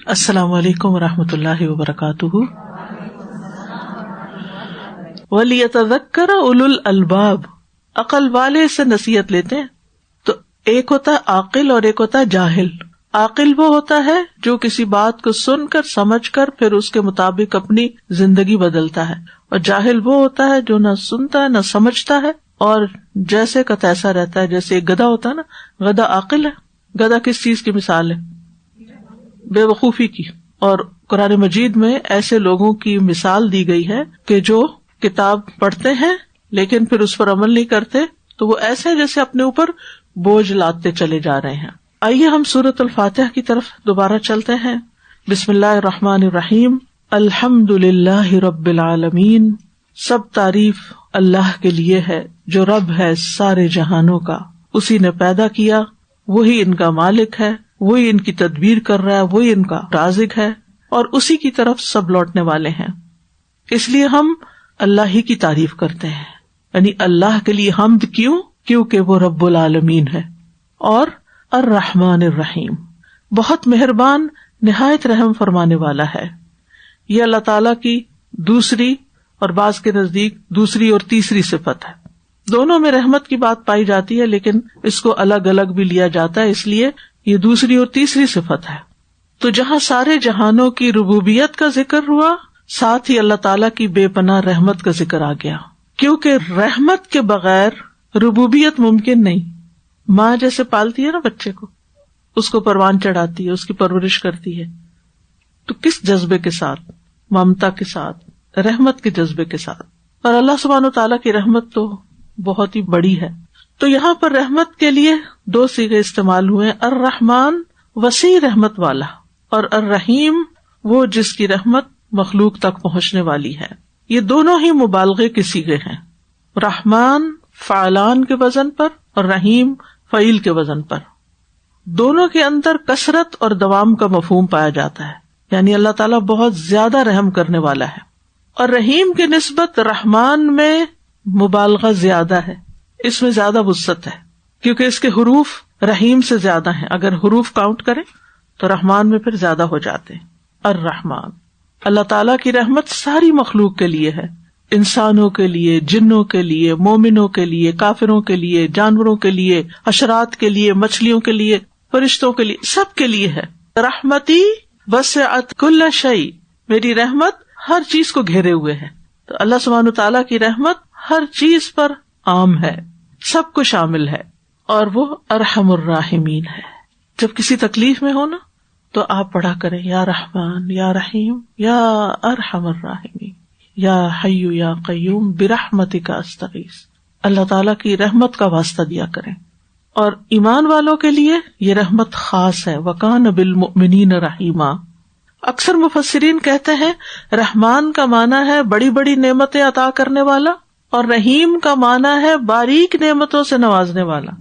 السلام علیکم ورحمۃ اللہ وبرکاتہ۔ وَلِيَتَذَكَّرَ أُولُو الْأَلْبَابِ، عقل والے سے نصیحت لیتے ہیں۔ تو ایک ہوتا ہے عاقل اور ایک ہوتا ہے جاہل۔ عاقل وہ ہوتا ہے جو کسی بات کو سن کر سمجھ کر پھر اس کے مطابق اپنی زندگی بدلتا ہے، اور جاہل وہ ہوتا ہے جو نہ سنتا ہے نہ سمجھتا ہے اور جیسے کا تیسا رہتا ہے۔ جیسے ایک گدھا ہوتا ہے نا، گدھا عاقل ہے۔ گدھا کس چیز کی مثال ہے؟ بے وقوفی کی۔ اور قرآن مجید میں ایسے لوگوں کی مثال دی گئی ہے کہ جو کتاب پڑھتے ہیں لیکن پھر اس پر عمل نہیں کرتے، تو وہ ایسے ہیں جیسے اپنے اوپر بوجھ لاتے چلے جا رہے ہیں۔ آئیے ہم سورۃ الفاتحہ کی طرف دوبارہ چلتے ہیں۔ بسم اللہ الرحمن الرحیم۔ الحمد للہ رب العالمین، سب تعریف اللہ کے لیے ہے جو رب ہے سارے جہانوں کا۔ اسی نے پیدا کیا، وہی ان کا مالک ہے، وہی ان کی تدبیر کر رہا ہے، وہی ان کا رازق ہے، اور اسی کی طرف سب لوٹنے والے ہیں۔ اس لیے ہم اللہ ہی کی تعریف کرتے ہیں، یعنی اللہ کے لیے حمد کیوں؟ کیونکہ وہ رب العالمین ہے اور الرحمن الرحیم، بہت مہربان نہایت رحم فرمانے والا ہے۔ یہ اللہ تعالیٰ کی دوسری اور بعض کے نزدیک دوسری اور تیسری صفت ہے۔ دونوں میں رحمت کی بات پائی جاتی ہے لیکن اس کو الگ الگ بھی لیا جاتا ہے، اس لیے یہ دوسری اور تیسری صفت ہے۔ تو جہاں سارے جہانوں کی ربوبیت کا ذکر ہوا، ساتھ ہی اللہ تعالیٰ کی بے پناہ رحمت کا ذکر آ گیا، کیونکہ رحمت کے بغیر ربوبیت ممکن نہیں۔ ماں جیسے پالتی ہے نا بچے کو، اس کو پروان چڑھاتی ہے، اس کی پرورش کرتی ہے، تو کس جذبے کے ساتھ؟ ممتا کے ساتھ، رحمت کے جذبے کے ساتھ۔ اور اللہ سبحانہ وتعالیٰ کی رحمت تو بہت ہی بڑی ہے۔ تو یہاں پر رحمت کے لیے دو صیغے استعمال ہوئے، الرحمن وسیع رحمت والا، اور الرحیم وہ جس کی رحمت مخلوق تک پہنچنے والی ہے۔ یہ دونوں ہی مبالغے کے صیغے ہیں، رحمان فعلان کے وزن پر اور رحیم فعیل کے وزن پر۔ دونوں کے اندر کثرت اور دوام کا مفہوم پایا جاتا ہے، یعنی اللہ تعالیٰ بہت زیادہ رحم کرنے والا ہے۔ اور رحیم کی نسبت رحمان میں مبالغہ زیادہ ہے، اس میں زیادہ وسعت ہے، کیونکہ اس کے حروف رحیم سے زیادہ ہیں۔ اگر حروف کاؤنٹ کریں تو رحمان میں پھر زیادہ ہو جاتے ہیں۔ الرحمن، اللہ تعالیٰ کی رحمت ساری مخلوق کے لیے ہے، انسانوں کے لیے، جنوں کے لیے، مومنوں کے لیے، کافروں کے لیے، جانوروں کے لیے، حشرات کے لیے، مچھلیوں کے لیے، فرشتوں کے لیے، سب کے لیے ہے۔ رحمتی وسعت کل شیء، میری رحمت ہر چیز کو گھیرے ہوئے ہے۔ تو اللہ سبحانہ تعالیٰ کی رحمت ہر چیز پر عام ہے، سب کو شامل ہے، اور وہ ارحم الراحمین ہے۔ جب کسی تکلیف میں ہو نا تو آپ پڑھا کریں یا رحمان یا رحیم یا ارحم الراحمین یا حی یا قیوم برحمتک استغیث۔ اللہ تعالیٰ کی رحمت کا واسطہ دیا کریں۔ اور ایمان والوں کے لیے یہ رحمت خاص ہے، وکان بالمؤمنین رحیما۔ اکثر مفسرین کہتے ہیں رحمان کا معنی ہے بڑی بڑی نعمتیں عطا کرنے والا، اور رحیم کا معنی ہے باریک نعمتوں سے نوازنے والا۔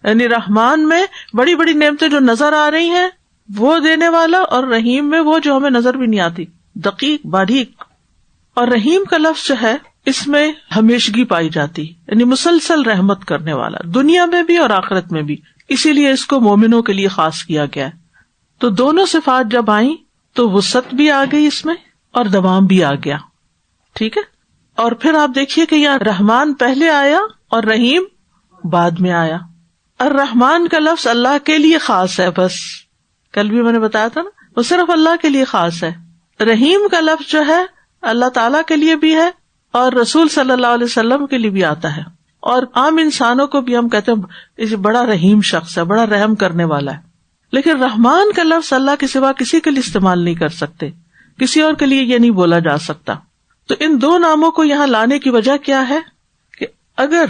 یعنی رحمان میں بڑی بڑی نعمتیں جو نظر آ رہی ہیں وہ دینے والا، اور رحیم میں وہ جو ہمیں نظر بھی نہیں آتی، دقیق باریک۔ اور رحیم کا لفظ جو ہے اس میں ہمیشگی پائی جاتی، یعنی مسلسل رحمت کرنے والا، دنیا میں بھی اور آخرت میں بھی، اسی لیے اس کو مومنوں کے لیے خاص کیا گیا ہے۔ تو دونوں صفات جب آئیں تو وسعت بھی آ گئی اس میں اور دوام بھی آ گیا، ٹھیک ہے۔ اور پھر آپ دیکھیے کہ یہاں رحمان پہلے آیا اور رحیم بعد میں آیا۔ الرحمن کا لفظ اللہ کے لیے خاص ہے، بس کل بھی میں نے بتایا تھا نا، وہ صرف اللہ کے لیے خاص ہے۔ رحیم کا لفظ جو ہے اللہ تعالیٰ کے لیے بھی ہے اور رسول صلی اللہ علیہ وسلم کے لیے بھی آتا ہے، اور عام انسانوں کو بھی ہم کہتے ہیں یہ بڑا رحیم شخص ہے، بڑا رحم کرنے والا ہے۔ لیکن رحمان کا لفظ اللہ کے سوا کسی کے لیے استعمال نہیں کر سکتے، کسی اور کے لیے یہ نہیں بولا جا سکتا۔ تو ان دو ناموں کو یہاں لانے کی وجہ کیا ہے کہ اگر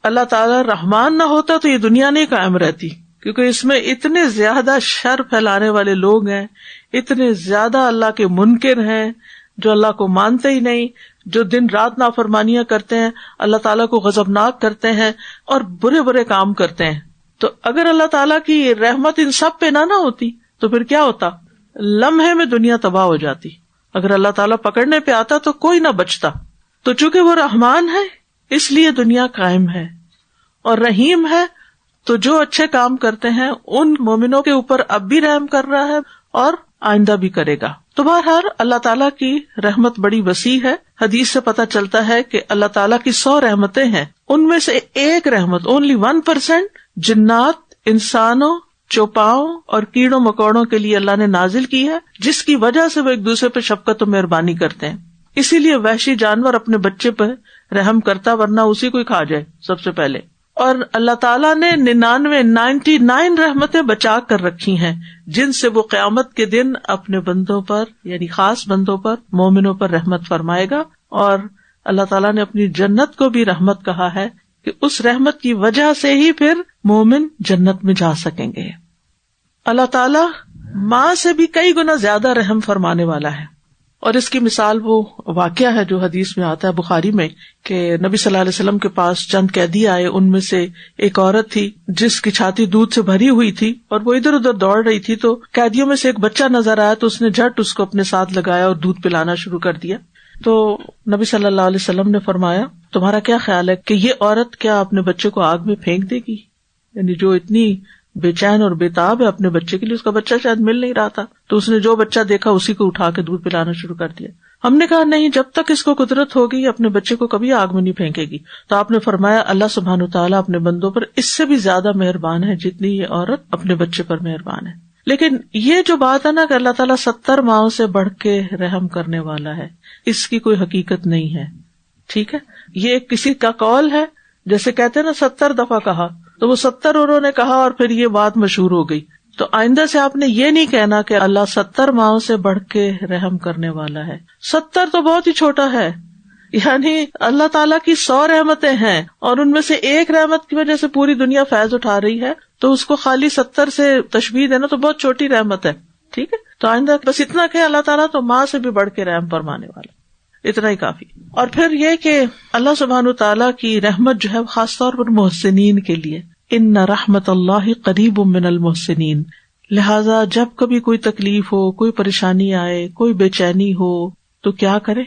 اللہ تعالیٰ رحمان نہ ہوتا تو یہ دنیا نہیں قائم رہتی، کیونکہ اس میں اتنے زیادہ شر پھیلانے والے لوگ ہیں، اتنے زیادہ اللہ کے منکر ہیں جو اللہ کو مانتے ہی نہیں، جو دن رات نافرمانیاں کرتے ہیں، اللہ تعالیٰ کو غضبناک کرتے ہیں اور برے برے کام کرتے ہیں۔ تو اگر اللہ تعالیٰ کی رحمت ان سب پہ نہ ہوتی تو پھر کیا ہوتا؟ لمحے میں دنیا تباہ ہو جاتی۔ اگر اللہ تعالیٰ پکڑنے پہ آتا تو کوئی نہ بچتا۔ تو چونکہ وہ رحمان ہے اس لیے دنیا قائم ہے، اور رحیم ہے تو جو اچھے کام کرتے ہیں ان مومنوں کے اوپر اب بھی رحم کر رہا ہے اور آئندہ بھی کرے گا. تو بہرحال اللہ تعالیٰ کی رحمت بڑی وسیع ہے. حدیث سے پتہ چلتا ہے کہ اللہ تعالیٰ کی 100 رحمتیں ہیں، ان میں سے ایک رحمت only 1% جنات، انسانوں، چوپاؤں اور کیڑوں مکوڑوں کے لیے اللہ نے نازل کی ہے، جس کی وجہ سے وہ ایک دوسرے پہ شفقت و مہربانی کرتے ہیں. اسی لیے وحشی جانور اپنے بچے پہ رحم کرتا، ورنہ اسی کو ہی کھا جائے سب سے پہلے. اور اللہ تعالیٰ نے 99 رحمتیں بچا کر رکھی ہیں، جن سے وہ قیامت کے دن اپنے بندوں پر، یعنی خاص بندوں پر، مومنوں پر رحمت فرمائے گا. اور اللہ تعالیٰ نے اپنی جنت کو بھی رحمت کہا ہے کہ اس رحمت کی وجہ سے ہی پھر مومن جنت میں جا سکیں گے. اللہ تعالیٰ ماں سے بھی کئی گنا زیادہ رحم فرمانے والا ہے. اور اس کی مثال وہ واقعہ ہے جو حدیث میں آتا ہے بخاری میں، کہ نبی صلی اللہ علیہ وسلم کے پاس چند قیدی آئے. ان میں سے ایک عورت تھی جس کی چھاتی دودھ سے بھری ہوئی تھی اور وہ ادھر ادھر دوڑ رہی تھی. تو قیدیوں میں سے ایک بچہ نظر آیا تو اس نے جھٹ اس کو اپنے ساتھ لگایا اور دودھ پلانا شروع کر دیا. تو نبی صلی اللہ علیہ وسلم نے فرمایا، تمہارا کیا خیال ہے کہ یہ عورت کیا اپنے بچے کو آگ میں پھینک دے گی؟ یعنی جو اتنی بے چین اور بےتاب ہے اپنے بچے کے لیے، اس کا بچہ شاید مل نہیں رہا تھا، تو اس نے جو بچہ دیکھا اسی کو اٹھا کے دودھ پلانا شروع کر دیا. ہم نے کہا نہیں، جب تک اس کو قدرت ہوگی اپنے بچے کو کبھی آگ میں نہیں پھینکے گی. تو آپ نے فرمایا اللہ سبحانہ وتعالیٰ اپنے بندوں پر اس سے بھی زیادہ مہربان ہے جتنی یہ عورت اپنے بچے پر مہربان ہے. لیکن یہ جو بات ہے نا کہ اللہ تعالیٰ 70 ماؤں سے بڑھ کے رحم کرنے والا ہے، اس کی کوئی حقیقت نہیں ہے. ٹھیک ہے، یہ کسی کا قول ہے، جیسے کہتے ہیں نا 70 دفعہ کہا، تو وہ 70 انہوں نے کہا اور پھر یہ بات مشہور ہو گئی. تو آئندہ سے آپ نے یہ نہیں کہنا کہ اللہ 70 ماؤں سے بڑھ کے رحم کرنے والا ہے. 70 تو بہت ہی چھوٹا ہے. یعنی اللہ تعالیٰ کی 100 رحمتیں ہیں اور ان میں سے ایک رحمت کی وجہ سے پوری دنیا فیض اٹھا رہی ہے، تو اس کو خالی 70 سے تشبیہ دینا تو بہت چھوٹی رحمت ہے. ٹھیک ہے، تو آئندہ بس اتنا کہ اللہ تعالیٰ تو ماں سے بھی بڑھ کے رحم فرمانے والا، اتنا ہی کافی. اور پھر یہ کہ اللہ سبحانہ تعالیٰ کی رحمت جو ہے خاص طور پر محسنین کے لیے، ان رحمت اللہ قریب من المحسنین. لہذا جب کبھی کوئی تکلیف ہو، کوئی پریشانی آئے، کوئی بے چینی ہو، تو کیا کرے؟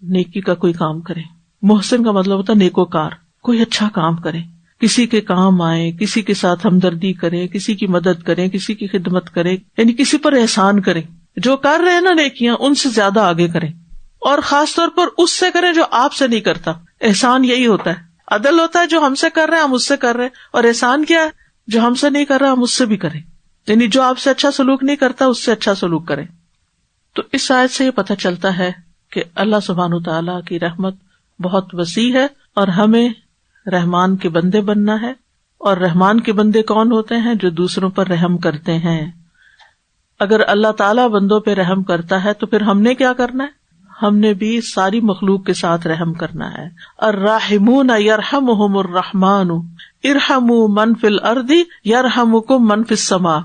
نیکی کا کوئی کام کرے. محسن کا مطلب ہوتا ہے نیکوکار، کوئی اچھا کام کرے، کسی کے کام آئے، کسی کے ساتھ ہمدردی کرے، کسی کی مدد کرے، کسی کی خدمت کرے، یعنی کسی پر احسان کرے. جو کر رہے ہیں نا نیکیاں، ان سے زیادہ آگے کریں، اور خاص طور پر اس سے کریں جو آپ سے نہیں کرتا. احسان یہی ہوتا ہے. عدل ہوتا ہے جو ہم سے کر رہے ہیں ہم اس سے کر رہے ہیں، اور احسان کیا ہے؟ جو ہم سے نہیں کر رہا ہم اس سے بھی کریں. یعنی جو آپ سے اچھا سلوک نہیں کرتا اس سے اچھا سلوک کریں. تو اس آیت سے یہ پتہ چلتا ہے کہ اللہ سبحانہ تعالیٰ کی رحمت بہت وسیع ہے، اور ہمیں رحمان کے بندے بننا ہے. اور رحمان کے بندے کون ہوتے ہیں؟ جو دوسروں پر رحم کرتے ہیں. اگر اللہ تعالیٰ بندوں پہ رحم کرتا ہے تو پھر ہم نے کیا کرنا ہے؟ ہم نے بھی ساری مخلوق کے ساتھ رحم کرنا ہے. الراحمون یرحمہم الرحمن ارحموا من فی الارض یرحمکم من فی السماء.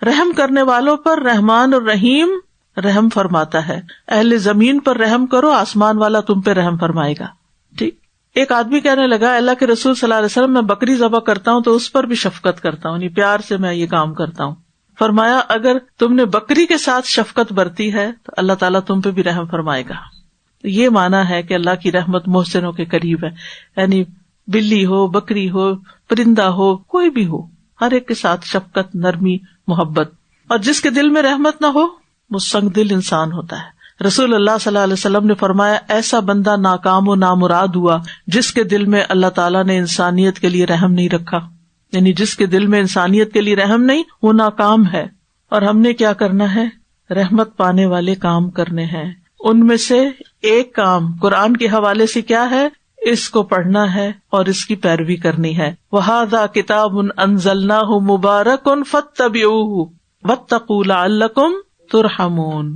رحم کرنے والوں پر رحمان اور رحیم رحم فرماتا ہے. اہل زمین پر رحم کرو، آسمان والا تم پہ رحم فرمائے گا. ٹھیک. ایک آدمی کہنے لگا اللہ کے رسول صلی اللہ علیہ وسلم میں بکری ذبح کرتا ہوں تو اس پر بھی شفقت کرتا ہوں، یعنی پیار سے میں یہ کام کرتا ہوں. فرمایا اگر تم نے بکری کے ساتھ شفقت برتی ہے تو اللہ تعالیٰ تم پہ بھی رحم فرمائے گا. یہ معنی ہے کہ اللہ کی رحمت محسنوں کے قریب ہے. یعنی بلی ہو، بکری ہو، پرندہ ہو، کوئی بھی ہو، ہر ایک کے ساتھ شفقت، نرمی، محبت. اور جس کے دل میں رحمت نہ ہو وہ سنگ دل انسان ہوتا ہے. رسول اللہ صلی اللہ علیہ وسلم نے فرمایا ایسا بندہ ناکام و نامراد ہوا جس کے دل میں اللہ تعالیٰ نے انسانیت کے لیے رحم نہیں رکھا. یعنی جس کے دل میں انسانیت کے لیے رحم نہیں، وہ ناکام ہے. اور ہم نے کیا کرنا ہے؟ رحمت پانے والے کام کرنے ہیں. ان میں سے ایک کام قرآن کے حوالے سے کیا ہے؟ اس کو پڑھنا ہے اور اس کی پیروی کرنی ہے. وَهَذَا كِتَابٌ أَنزَلْنَاهُ مُبَارَكٌ فَاتَّبِعُوهُ وَاتَّقُوا لَعَلَّكُمْ تُرْحَمُونَ.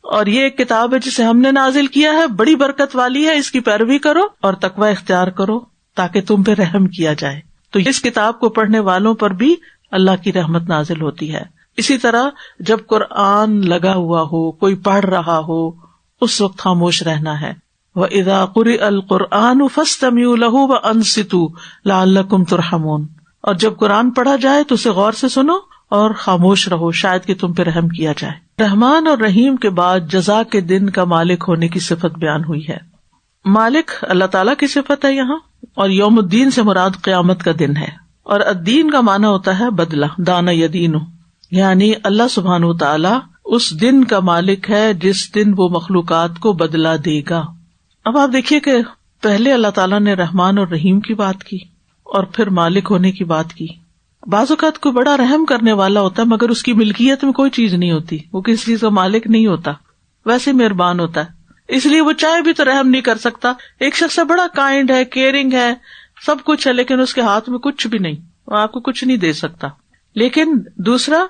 اور یہ ایک کتاب ہے جسے ہم نے نازل کیا ہے، بڑی برکت والی ہے، اس کی پیروی کرو اور تقوی اختیار کرو تاکہ تم پہ رحم کیا جائے. تو اس کتاب کو پڑھنے والوں پر بھی اللہ کی رحمت نازل ہوتی ہے. اسی طرح جب قرآن لگا ہوا ہو، کوئی پڑھ رہا ہو، اس وقت خاموش رہنا ہے. وَإِذَا قُرِئَ الْقُرْآنُ فَاسْتَمِعُوا لَهُ وَأَنصِتُوا لَعَلَّكُمْ تُرْحَمُونَ. اور جب قرآن پڑھا جائے تو اسے غور سے سنو اور خاموش رہو، شاید کہ تم پہ رحم کیا جائے. رحمان اور رحیم کے بعد جزا کے دن کا مالک ہونے کی صفت بیان ہوئی ہے. مالک اللہ تعالیٰ کی صفت ہے یہاں، اور یوم الدین سے مراد قیامت کا دن ہے. اور الدین کا معنی ہوتا ہے بدلہ، دانا یدینو، یعنی اللہ سبحانہ تعالیٰ اس دن کا مالک ہے جس دن وہ مخلوقات کو بدلہ دے گا. اب آپ دیکھیے کہ پہلے اللہ تعالیٰ نے رحمان اور رحیم کی بات کی اور پھر مالک ہونے کی بات کی. بعض اوقات کوئی بڑا رحم کرنے والا ہوتا ہے مگر اس کی ملکیت میں کوئی چیز نہیں ہوتی, وہ کسی چیز کا مالک نہیں ہوتا, ویسے مہربان ہوتا ہے, اس لیے وہ چاہے بھی تو رحم نہیں کر سکتا. ایک شخص بڑا کائنڈ ہے, کیئرنگ ہے, سب کچھ ہے, لیکن اس کے ہاتھ میں کچھ بھی نہیں, وہ آپ کو کچھ نہیں دے سکتا. لیکن دوسرا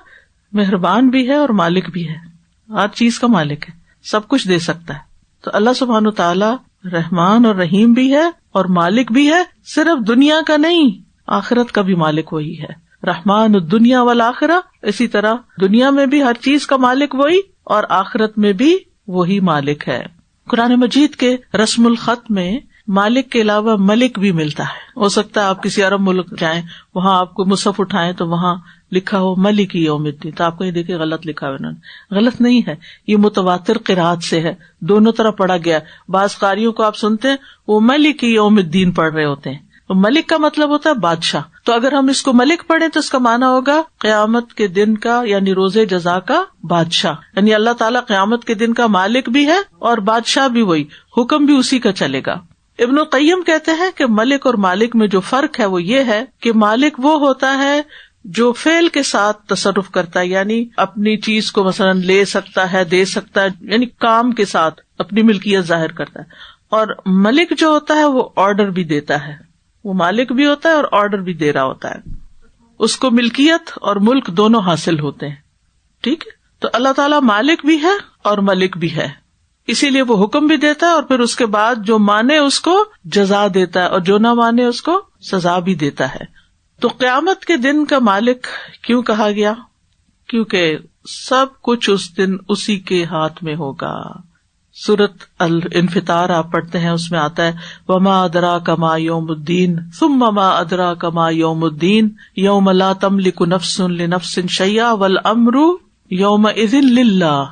مہربان بھی ہے اور مالک بھی ہے, ہر چیز کا مالک ہے, سب کچھ دے سکتا ہے. تو اللہ سبحانہ تعالیٰ رحمان اور رحیم بھی ہے اور مالک بھی ہے, صرف دنیا کا نہیں آخرت کا بھی مالک وہی ہے. رحمان الدنیا والآخرہ, اسی طرح دنیا میں بھی ہر چیز کا مالک وہی اور آخرت میں بھی وہی مالک ہے. قرآن مجید کے رسم الخط میں مالک کے علاوہ ملک بھی ملتا ہے. ہو سکتا ہے آپ کسی عرب ملک جائیں, وہاں آپ کو مصحف اٹھائیں تو وہاں لکھا ہو ملک یوم الدین, تو آپ کو یہ دیکھیں غلط لکھا ہوا. انہوں نے غلط نہیں ہے, یہ متواتر قرات سے ہے, دونوں طرح پڑھا گیا. بعض قاریوں کو آپ سنتے ہیں وہ ملک یوم الدین پڑھ رہے ہوتے ہیں. تو ملک کا مطلب ہوتا ہے بادشاہ. تو اگر ہم اس کو ملک پڑھیں تو اس کا معنی ہوگا قیامت کے دن کا, یعنی روز جزا کا بادشاہ. یعنی اللہ تعالیٰ قیامت کے دن کا مالک بھی ہے اور بادشاہ بھی وہی, حکم بھی اسی کا چلے گا. ابن القیم کہتے ہیں کہ ملک اور مالک میں جو فرق ہے وہ یہ ہے کہ مالک وہ ہوتا ہے جو فعل کے ساتھ تصرف کرتا ہے, یعنی اپنی چیز کو مثلاً لے سکتا ہے, دے سکتا ہے, یعنی کام کے ساتھ اپنی ملکیت ظاہر کرتا ہے. اور ملک جو ہوتا ہے وہ آرڈر بھی دیتا ہے, وہ مالک بھی ہوتا ہے اور آرڈر بھی دے رہا ہوتا ہے. اس کو ملکیت اور ملک دونوں حاصل ہوتے ہیں. ٹھیک ہے, تو اللہ تعالیٰ مالک بھی ہے اور ملک بھی ہے, اسی لیے وہ حکم بھی دیتا ہے اور پھر اس کے بعد جو مانے اس کو جزا دیتا ہے اور جو نہ مانے اس کو سزا بھی دیتا ہے. تو قیامت کے دن کا مالک کیوں کہا گیا؟ کیونکہ سب کچھ اس دن اسی کے ہاتھ میں ہوگا. سورۃ الانفطار آپ پڑھتے ہیں, اس میں آتا ہے وما ادراک ما یوم الدین ثم ما ادراک ما یوم الدین یوم لا تملک نفس لنفس شیئا والامر یومئذ للہ.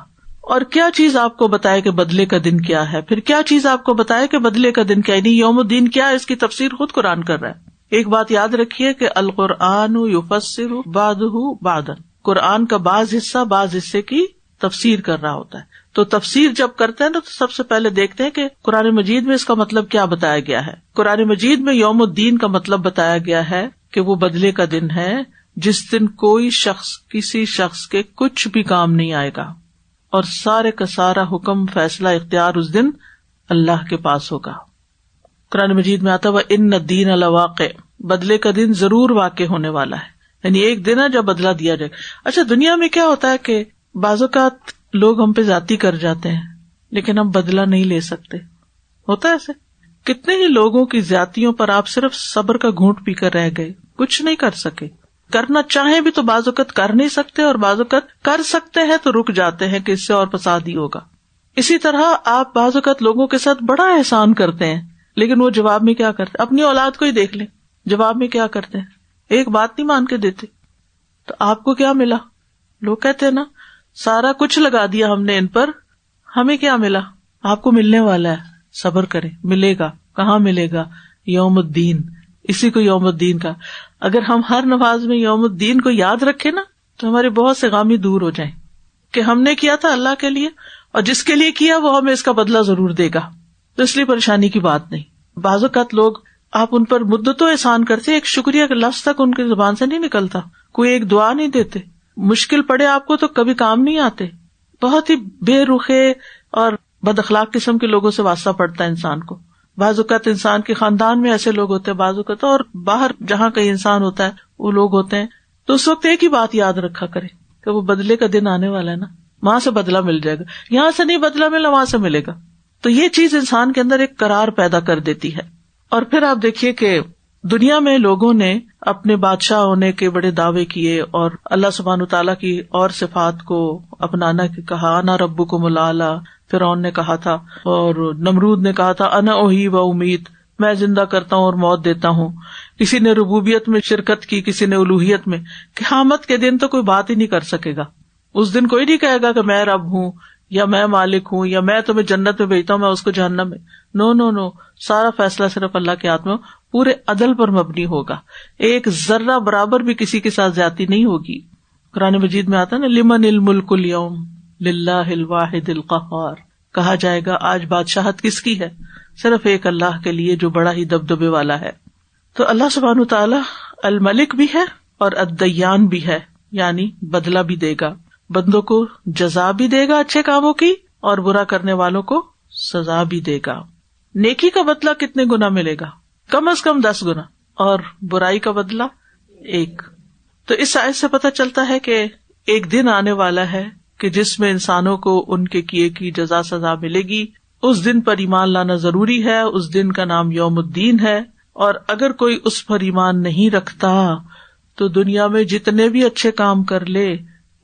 اور کیا چیز آپ کو بتائے کہ بدلے کا دن کیا ہے, پھر کیا چیز آپ کو بتائے کہ بدلے کا دن کیا ہے, یعنی یوم الدین کیا ہے, اس کی تفسیر خود قرآن کر رہا ہے. ایک بات یاد رکھیے کہ القرآن یفسر بعضہ بعضا, قرآن کا بعض حصہ بعض حصے کی تفسیر کر رہا ہوتا ہے. تو تفسیر جب کرتے ہیں نا تو سب سے پہلے دیکھتے ہیں کہ قرآن مجید میں اس کا مطلب کیا بتایا گیا ہے. قرآن مجید میں یوم الدین کا مطلب بتایا گیا ہے کہ وہ بدلے کا دن ہے جس دن کوئی شخص کسی شخص کے کچھ بھی کام نہیں آئے گا اور سارے کا سارا حکم فیصلہ اختیار اس دن اللہ کے پاس ہوگا. قرآن مجید میں آتا ہے وَإِنَّ الدِّينَ لَوَاقِعٌ, بدلے کا دن ضرور واقع ہونے والا ہے, یعنی ایک دن ہے جب بدلہ دیا جائے. اچھا, دنیا میں کیا ہوتا ہے کہ بعض اوقات لوگ ہم پہ زیادتی کر جاتے ہیں لیکن ہم بدلہ نہیں لے سکتے, ہوتا ہے ایسے. کتنے ہی لوگوں کی زیادتیوں پر آپ صرف صبر کا گھونٹ پی کر رہ گئے, کچھ نہیں کر سکے. کرنا چاہیں بھی تو بعض اوقات کر نہیں سکتے اور بعض اوقات کر سکتے ہیں تو رک جاتے ہیں کہ اس سے اور فساد ہی ہوگا. اسی طرح آپ بعض اوقات لوگوں کے ساتھ بڑا احسان کرتے ہیں لیکن وہ جواب میں کیا کرتے, اپنی اولاد کو ہی دیکھ لیں, جواب میں کیا کرتے ہیں, ایک بات نہیں مان کے دیتے. تو آپ کو کیا ملا؟ لوگ کہتے ہیں نا سارا کچھ لگا دیا ہم نے ان پر, ہمیں کیا ملا؟ آپ کو ملنے والا ہے, صبر کریں, ملے گا. کہاں ملے گا؟ یوم الدین, اسی کو یوم الدین کا. اگر ہم ہر نماز میں یوم الدین کو یاد رکھیں نا تو ہمارے بہت سے غامی دور ہو جائیں کہ ہم نے کیا تھا اللہ کے لیے اور جس کے لیے کیا وہ ہمیں اس کا بدلہ ضرور دے گا. تو اس لیے پریشانی کی بات نہیں. بعض اوقات لوگ آپ ان پر مدتوں احسان کرتے, ایک شکریہ کا لفظ تک ان کی زبان سے نہیں نکلتا, کوئی ایک دعا نہیں دیتے, مشکل پڑے آپ کو تو کبھی کام نہیں آتے. بہت ہی بے رخے اور بد اخلاق قسم کے لوگوں سے واسطہ پڑتا ہے انسان کو. بعض اوقات انسان کے خاندان میں ایسے لوگ ہوتے ہیں, بعض اوقات اور باہر جہاں کہیں انسان ہوتا ہے وہ لوگ ہوتے ہیں. تو اس وقت ایک ہی بات یاد رکھا کرے کہ وہ بدلے کا دن آنے والا ہے نا, وہاں سے بدلہ مل جائے گا, یہاں سے نہیں بدلہ ملا وہاں سے ملے گا. تو یہ چیز انسان کے اندر ایک قرار پیدا کر دیتی ہے. اور پھر آپ دیکھیے کہ دنیا میں لوگوں نے اپنے بادشاہ ہونے کے بڑے دعوے کیے اور اللہ سبحانہ تعالیٰ کی اور صفات کو اپنانا کی کہا. انا ربکم الاعلی فرعون نے کہا تھا, اور نمرود نے کہا تھا انا احیی و امیت, میں زندہ کرتا ہوں اور موت دیتا ہوں. کسی نے ربوبیت میں شرکت کی, کسی نے الوہیت میں. قیامت کے دن تو کوئی بات ہی نہیں کر سکے گا. اس دن کوئی نہیں کہے گا کہ میں رب ہوں یا میں مالک ہوں یا میں تمہیں جنت میں بھیجتا ہوں میں اس کو جہنم میں. نو نو نو, سارا فیصلہ صرف اللہ کے ہاتھ میں, پورے عدل پر مبنی ہوگا. ایک ذرہ برابر بھی کسی کے ساتھ زیادتی نہیں ہوگی. قرآن مجید میں آتا ہے نا لمن الملک اليوم للہ الواحد القہار. کہا جائے گا آج بادشاہت کس کی ہے؟ صرف ایک اللہ کے لیے جو بڑا ہی دبدبے والا ہے. تو اللہ سبحانہ وتعالی الملک بھی ہے اور الدیان بھی ہے، یعنی بدلہ بھی دے گا، بندوں کو جزا بھی دے گا اچھے کاموں کی اور برا کرنے والوں کو سزا بھی دے گا. نیکی کا بدلہ کتنے گنا ملے گا؟ کم از کم 10 گنا، اور برائی کا بدلہ 1. تو اس آیت سے پتہ چلتا ہے کہ ایک دن آنے والا ہے کہ جس میں انسانوں کو ان کے کیے کی جزا سزا ملے گی. اس دن پر ایمان لانا ضروری ہے. اس دن کا نام یوم الدین ہے، اور اگر کوئی اس پر ایمان نہیں رکھتا تو دنیا میں جتنے بھی اچھے کام کر لے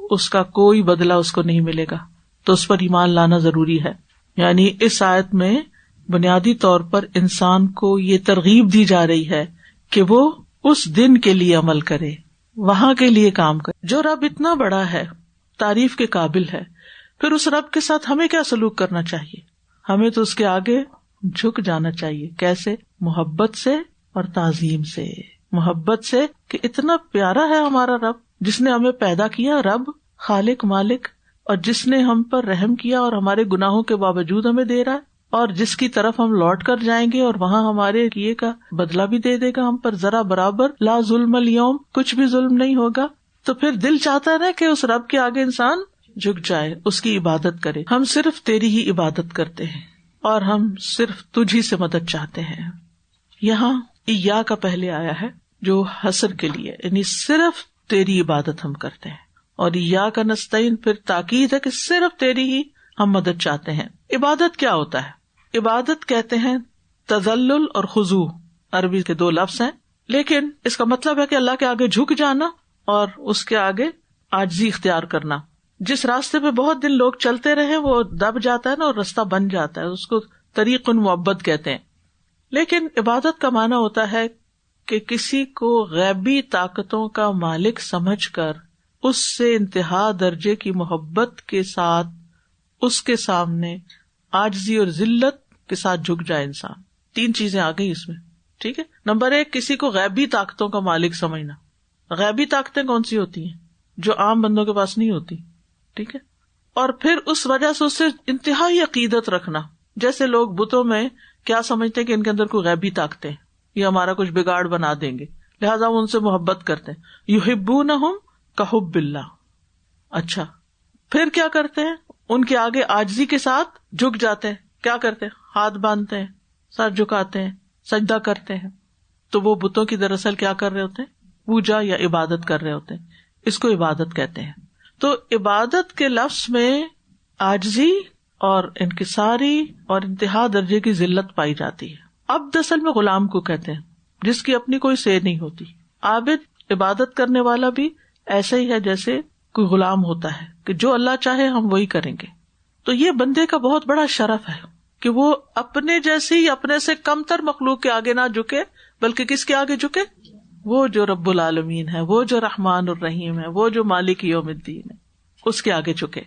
اس کا کوئی بدلہ اس کو نہیں ملے گا. تو اس پر ایمان لانا ضروری ہے. یعنی اس آیت میں بنیادی طور پر انسان کو یہ ترغیب دی جا رہی ہے کہ وہ اس دن کے لیے عمل کرے، وہاں کے لیے کام کرے. جو رب اتنا بڑا ہے، تعریف کے قابل ہے، پھر اس رب کے ساتھ ہمیں کیا سلوک کرنا چاہیے؟ ہمیں تو اس کے آگے جھک جانا چاہیے. کیسے؟ محبت سے اور تعظیم سے. محبت سے کہ اتنا پیارا ہے ہمارا رب جس نے ہمیں پیدا کیا، رب خالق مالک، اور جس نے ہم پر رحم کیا اور ہمارے گناہوں کے باوجود ہمیں دے رہا ہے، اور جس کی طرف ہم لوٹ کر جائیں گے اور وہاں ہمارے کیے کا بدلہ بھی دے دے گا ہم پر ذرا برابر. لا ظلم اليوم، کچھ بھی ظلم نہیں ہوگا. تو پھر دل چاہتا ہے نا کہ اس رب کے آگے انسان جھک جائے، اس کی عبادت کرے. ہم صرف تیری ہی عبادت کرتے ہیں اور ہم صرف تجھ ہی سے مدد چاہتے ہیں. یہاں ایا کا پہلے آیا ہے جو حصر کے لیے، یعنی صرف تیری عبادت ہم کرتے ہیں. اور ایا کا نستعین پھر تاکید ہے کہ صرف تیری ہی ہم مدد چاہتے ہیں. عبادت کیا ہوتا ہے؟ عبادت کہتے ہیں تذلل اور خضوع، عربی کے 2 لفظ ہیں، لیکن اس کا مطلب ہے کہ اللہ کے آگے جھک جانا اور اس کے آگے عاجزی اختیار کرنا. جس راستے پہ بہت دن لوگ چلتے رہے وہ دب جاتا ہے نا، اور راستہ بن جاتا ہے، اس کو طریق المعبد کہتے ہیں. لیکن عبادت کا معنی ہوتا ہے کہ کسی کو غیبی طاقتوں کا مالک سمجھ کر اس سے انتہا درجے کی محبت کے ساتھ اس کے سامنے عاجزی اور ذلت کے ساتھ جھک جائے انسان. 3 چیزیں آ گئی اس میں، ٹھیک ہے. نمبر 1، کسی کو غیبی طاقتوں کا مالک سمجھنا. غیبی طاقتیں کون سی ہوتی ہیں؟ جو عام بندوں کے پاس نہیں ہوتی، ٹھیک ہے. اور پھر اس وجہ سے اس سے انتہائی عقیدت رکھنا. جیسے لوگ بتوں میں کیا سمجھتے ہیں کہ ان کے اندر کوئی غیبی طاقتیں، یہ ہمارا کچھ بگاڑ بنا دیں گے، لہٰذا وہ ان سے محبت کرتے ہیں. یحبونہم کحب اللہ. اچھا، پھر کیا کرتے ہیں؟ ان کے آگے عاجزی کے ساتھ جھک جاتے ہیں. کیا کرتے ہیں؟ ہاتھ باندھتے ہیں، سر جھکاتے ہیں، سجدہ کرتے ہیں. تو وہ بتوں کی دراصل کیا کر رہے ہوتے ہیں؟ پوجا یا عبادت کر رہے ہوتے ہیں. اس کو عبادت کہتے ہیں. تو عبادت کے لفظ میں عاجزی اور انکساری اور انتہا درجے کی ذلت پائی جاتی ہے. عبد اصل میں غلام کو کہتے ہیں جس کی اپنی کوئی سیر نہیں ہوتی. عابد عبادت کرنے والا بھی ایسا ہی ہے جیسے کوئی غلام ہوتا ہے کہ جو اللہ چاہے ہم وہی کریں گے. تو یہ بندے کا بہت بڑا شرف ہے کہ وہ اپنے جیسی اپنے سے کم تر مخلوق کے آگے نہ جھکے، بلکہ کس کے آگے جھکے؟ وہ جو رب العالمین ہے، وہ جو رحمان الرحیم ہے، وہ جو مالک یوم الدین ہے، اس کے آگے جھکے.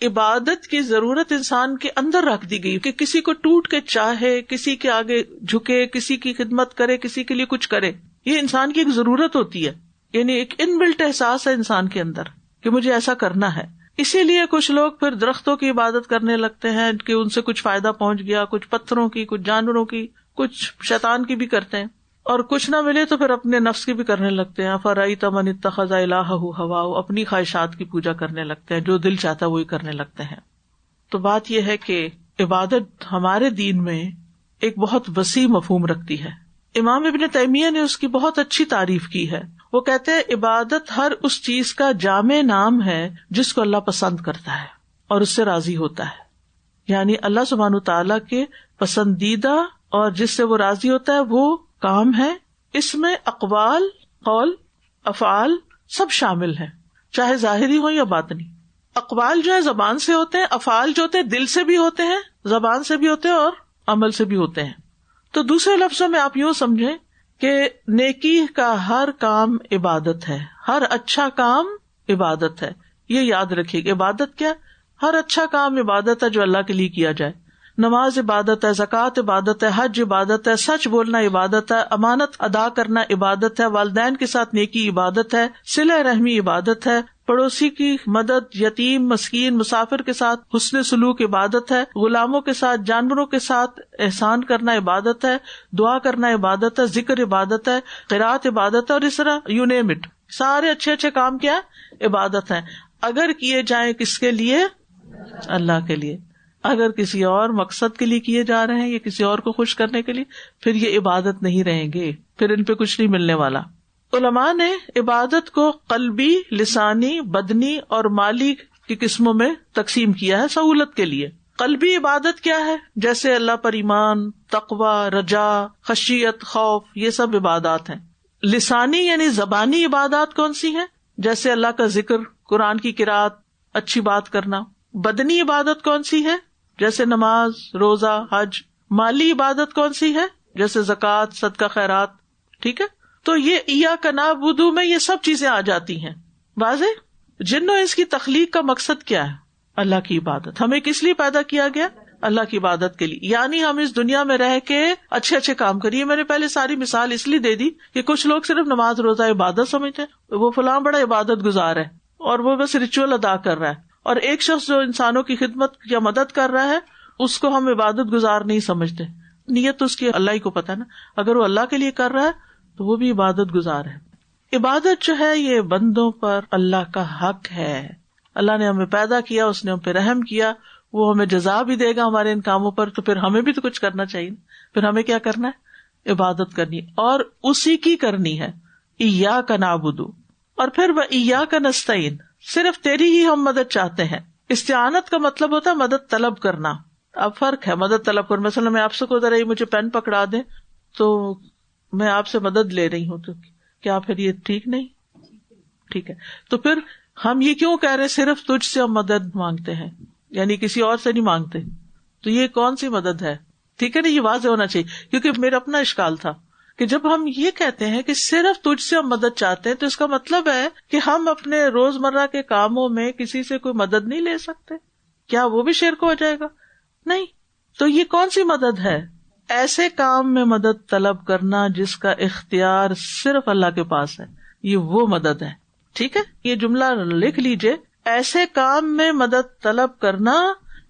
عبادت کی ضرورت انسان کے اندر رکھ دی گئی کہ کسی کو ٹوٹ کے چاہے، کسی کے آگے جھکے، کسی کی خدمت کرے، کسی کے لیے کچھ کرے. یہ انسان کی ایک ضرورت ہوتی ہے، یعنی ایک ان بلٹ احساس ہے انسان کے اندر کہ مجھے ایسا کرنا ہے. اسی لیے کچھ لوگ پھر درختوں کی عبادت کرنے لگتے ہیں کہ ان سے کچھ فائدہ پہنچ گیا، کچھ پتھروں کی، کچھ جانوروں کی، کچھ شیطان کی بھی کرتے ہیں، اور کچھ نہ ملے تو پھر اپنے نفس کی بھی کرنے لگتے ہیں. فرأیت من اتخذ الہہ ہواہ، اپنی خواہشات کی پوجا کرنے لگتے ہیں، جو دل چاہتا ہے وہی کرنے لگتے ہیں. تو بات یہ ہے کہ عبادت ہمارے دین میں ایک بہت وسیع مفہوم رکھتی ہے. امام ابن تیمیہ نے اس کی بہت اچھی تعریف کی ہے. وہ کہتے ہیں عبادت ہر اس چیز کا جامع نام ہے جس کو اللہ پسند کرتا ہے اور اس سے راضی ہوتا ہے. یعنی اللہ سبحانہ تعالیٰ کے پسندیدہ اور جس سے وہ راضی ہوتا ہے وہ کام ہے. اس میں اقوال، قول، افعال سب شامل ہیں، چاہے ظاہری ہو یا باطنی. اقوال جو ہے زبان سے ہوتے ہیں، افعال جو ہوتے ہیں دل سے بھی ہوتے ہیں، زبان سے بھی ہوتے ہیں اور عمل سے بھی ہوتے ہیں. تو دوسرے لفظوں میں آپ یوں سمجھیں کہ نیکی کا ہر کام عبادت ہے، ہر اچھا کام عبادت ہے. یہ یاد رکھیے کہ عبادت کیا؟ ہر اچھا کام عبادت ہے جو اللہ کے لیے کیا جائے. نماز عبادت ہے، زکوٰۃ عبادت ہے، حج عبادت ہے، سچ بولنا عبادت ہے، امانت ادا کرنا عبادت ہے، والدین کے ساتھ نیکی عبادت ہے، صلہ رحمی عبادت ہے، پڑوسی کی مدد، یتیم، مسکین، مسافر کے ساتھ حسن سلوک عبادت ہے، غلاموں کے ساتھ، جانوروں کے ساتھ احسان کرنا عبادت ہے، دعا کرنا عبادت ہے، ذکر عبادت ہے، قرات عبادت ہے، اور اس طرح یو نیم اٹ، سارے اچھے اچھے کام کیا عبادت ہیں، اگر کیے جائیں کس کے لیے؟ اللہ کے لیے. اگر کسی اور مقصد کے لیے کیے جا رہے ہیں یا کسی اور کو خوش کرنے کے لیے، پھر یہ عبادت نہیں رہیں گے، پھر ان پہ کچھ نہیں ملنے والا. علماء نے عبادت کو قلبی، لسانی، بدنی اور مالی کی قسموں میں تقسیم کیا ہے سہولت کے لیے. قلبی عبادت کیا ہے؟ جیسے اللہ پر ایمان، تقوی، رجا، خشیت، خوف، یہ سب عبادات ہیں. لسانی یعنی زبانی عبادات کون سی ہیں؟ جیسے اللہ کا ذکر، قرآن کی قرات، اچھی بات کرنا. بدنی عبادت کون سی ہے؟ جیسے نماز، روزہ، حج. مالی عبادت کون سی ہے؟ جیسے زکوٰۃ، صدقہ، خیرات. ٹھیک ہے، تو یہ ایاک نعبد میں یہ سب چیزیں آ جاتی ہیں. واضح؟ جن و انس کی تخلیق کا مقصد کیا ہے؟ اللہ کی عبادت. ہمیں کس لیے پیدا کیا گیا؟ اللہ کی عبادت کے لیے. یعنی ہم اس دنیا میں رہ کے اچھے اچھے کام کریے. میں نے پہلے ساری مثال اس لیے دے دی کہ کچھ لوگ صرف نماز روزہ عبادت سمجھتے ہیں، وہ فلاں بڑا عبادت گزار ہے اور وہ بس ریچول ادا کر رہا ہے، اور ایک شخص جو انسانوں کی خدمت یا مدد کر رہا ہے اس کو ہم عبادت گزار نہیں سمجھتے. نیت تو اس کی اللہ ہی کو پتا نا. اگر وہ اللہ کے لیے کر رہا ہے تو وہ بھی عبادت گزار ہے. عبادت جو ہے یہ بندوں پر اللہ کا حق ہے. اللہ نے ہمیں پیدا کیا، اس نے ہم پہ رحم کیا، وہ ہمیں جزا بھی دے گا ہمارے ان کاموں پر، تو پھر ہمیں بھی تو کچھ کرنا چاہیے. پھر ہمیں کیا کرنا ہے؟ عبادت کرنی، اور اسی کی کرنی ہے. ایاک نعبد، اور پھر وایاک نستعین، صرف تیری ہی ہم مدد چاہتے ہیں. استعانت کا مطلب ہوتا ہے مدد طلب کرنا. اب فرق ہے مدد طلب کرنا. مثلا میں آپ سے کو ذرا مجھے پین پکڑا دیں تو میں آپ سے مدد لے رہی ہوں، تو کیا پھر یہ ٹھیک نہیں؟ ٹھیک ہے. تو پھر ہم یہ کیوں کہہ رہے صرف تجھ سے ہم مدد مانگتے ہیں، یعنی کسی اور سے نہیں مانگتے؟ تو یہ کون سی مدد ہے؟ ٹھیک ہے نا، یہ واضح ہونا چاہیے. کیونکہ میرا اپنا اشکال تھا کہ جب ہم یہ کہتے ہیں کہ صرف تجھ سے ہم مدد چاہتے ہیں، تو اس کا مطلب ہے کہ ہم اپنے روزمرہ کے کاموں میں کسی سے کوئی مدد نہیں لے سکتے. کیا وہ بھی شرک ہو جائے گا؟ نہیں. تو یہ کون سی مدد ہے؟ ایسے کام میں مدد طلب کرنا جس کا اختیار صرف اللہ کے پاس ہے، یہ وہ مدد ہے. ٹھیک ہے، یہ جملہ لکھ لیجئے. ایسے کام میں مدد طلب کرنا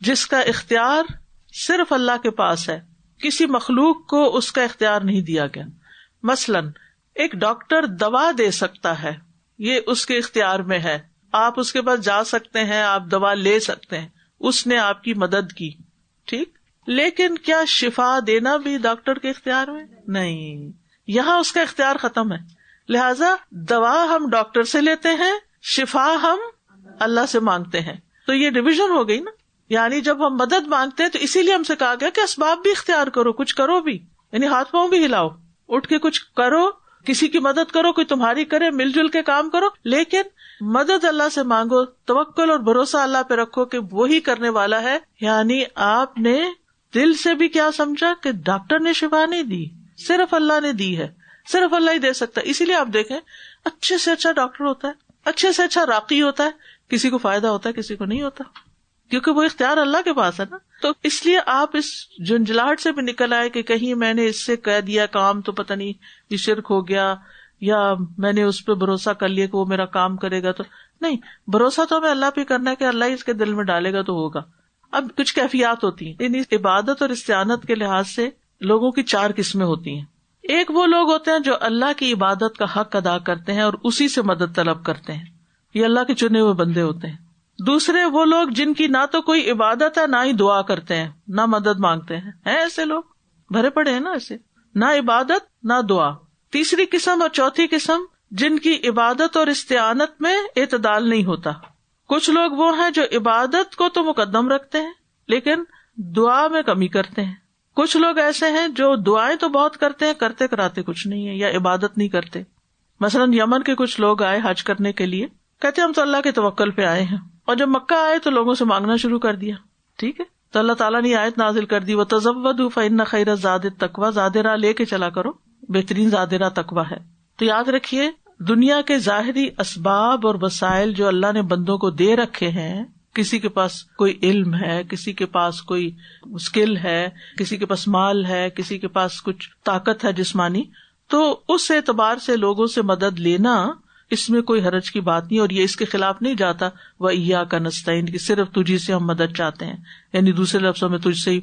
جس کا اختیار صرف اللہ کے پاس ہے، کسی مخلوق کو اس کا اختیار نہیں دیا گیا. مثلاً ایک ڈاکٹر دوا دے سکتا ہے، یہ اس کے اختیار میں ہے. آپ اس کے پاس جا سکتے ہیں، آپ دوا لے سکتے ہیں، اس نے آپ کی مدد کی. ٹھیک، لیکن کیا شفا دینا بھی ڈاکٹر کے اختیار میں؟ نہیں، یہاں اس کا اختیار ختم ہے. لہذا دوا ہم ڈاکٹر سے لیتے ہیں، شفا ہم اللہ سے مانگتے ہیں. تو یہ ڈویژن ہو گئی نا. یعنی جب ہم مدد مانگتے ہیں تو اسی لیے ہم سے کہا گیا کہ اسباب بھی اختیار کرو، کچھ کرو بھی، یعنی ہاتھ پاؤں بھی ہلاؤ، اٹھ کے کچھ کرو، کسی کی مدد کرو، کوئی تمہاری کرے، مل جل کے کام کرو. لیکن مدد اللہ سے مانگو، توکل اور بھروسہ اللہ پہ رکھو کہ وہی کرنے والا ہے. یعنی آپ نے دل سے بھی کیا سمجھا کہ ڈاکٹر نے شفا نہیں دی، صرف اللہ نے دی ہے، صرف اللہ ہی دے سکتا ہے. اسی لیے آپ دیکھیں اچھے سے اچھا ڈاکٹر ہوتا ہے، اچھے سے اچھا راقی ہوتا ہے، کسی کو فائدہ ہوتا ہے کسی کو نہیں ہوتا، کیونکہ وہ اختیار اللہ کے پاس ہے نا. تو اس لیے آپ اس جھنجھلاہٹ سے بھی نکل آئے کہ کہیں میں نے اس سے کہہ دیا کام تو پتہ نہیں یہ شرک ہو گیا، یا میں نے اس پہ بھروسہ کر لیا کہ وہ میرا کام کرے گا. تو نہیں، بھروسہ تو ہمیں اللہ پہ کرنا ہے کہ اللہ ہی اس کے دل میں ڈالے گا تو ہوگا. اب کچھ کیفیات ہوتی ہیں. یعنی عبادت اور استعانت کے لحاظ سے لوگوں کی 4 قسمیں ہوتی ہیں. ایک وہ لوگ ہوتے ہیں جو اللہ کی عبادت کا حق ادا کرتے ہیں اور اسی سے مدد طلب کرتے ہیں، یہ اللہ کے چنے ہوئے بندے ہوتے ہیں. دوسرے وہ لوگ جن کی نہ تو کوئی عبادت ہے نہ ہی دعا کرتے ہیں، نہ مدد مانگتے ہیں ایسے لوگ بھرے پڑے ہیں نا ایسے، نہ عبادت نہ دعا. تیسری قسم اور چوتھی قسم جن کی عبادت اور استعانت میں اعتدال نہیں ہوتا. کچھ لوگ وہ ہیں جو عبادت کو تو مقدم رکھتے ہیں لیکن دعا میں کمی کرتے ہیں. کچھ لوگ ایسے ہیں جو دعائیں تو بہت کرتے ہیں، کرتے کراتے کچھ نہیں ہے، یا عبادت نہیں کرتے. مثلاً یمن کے کچھ لوگ آئے حج کرنے کے لیے، کہتے ہم تو اللہ کے توکل پہ آئے ہیں، اور جب مکہ آئے تو لوگوں سے مانگنا شروع کر دیا. ٹھیک ہے، تو اللہ تعالیٰ نے آیت نازل کر دی، وَتَزَوَّدُوا فَإِنَّ خَيْرَ الزَّادِ التَّقْوَىٰ، زاد راہ لے کے چلا کرو، بہترین زاد راہ تقویٰ ہے. تو یاد رکھیے دنیا کے ظاہری اسباب اور وسائل جو اللہ نے بندوں کو دے رکھے ہیں، کسی کے پاس کوئی علم ہے، کسی کے پاس کوئی اسکل ہے، کسی کے پاس مال ہے، کسی کے پاس کچھ طاقت ہے جسمانی، تو اس اعتبار سے لوگوں سے مدد لینا اس میں کوئی حرج کی بات نہیں، اور یہ اس کے خلاف نہیں جاتا وَإِيَّاكَ نَسْتَعِينُ کہ صرف تجھی سے ہم مدد چاہتے ہیں، یعنی دوسرے لفظوں میں تجھ سے ہی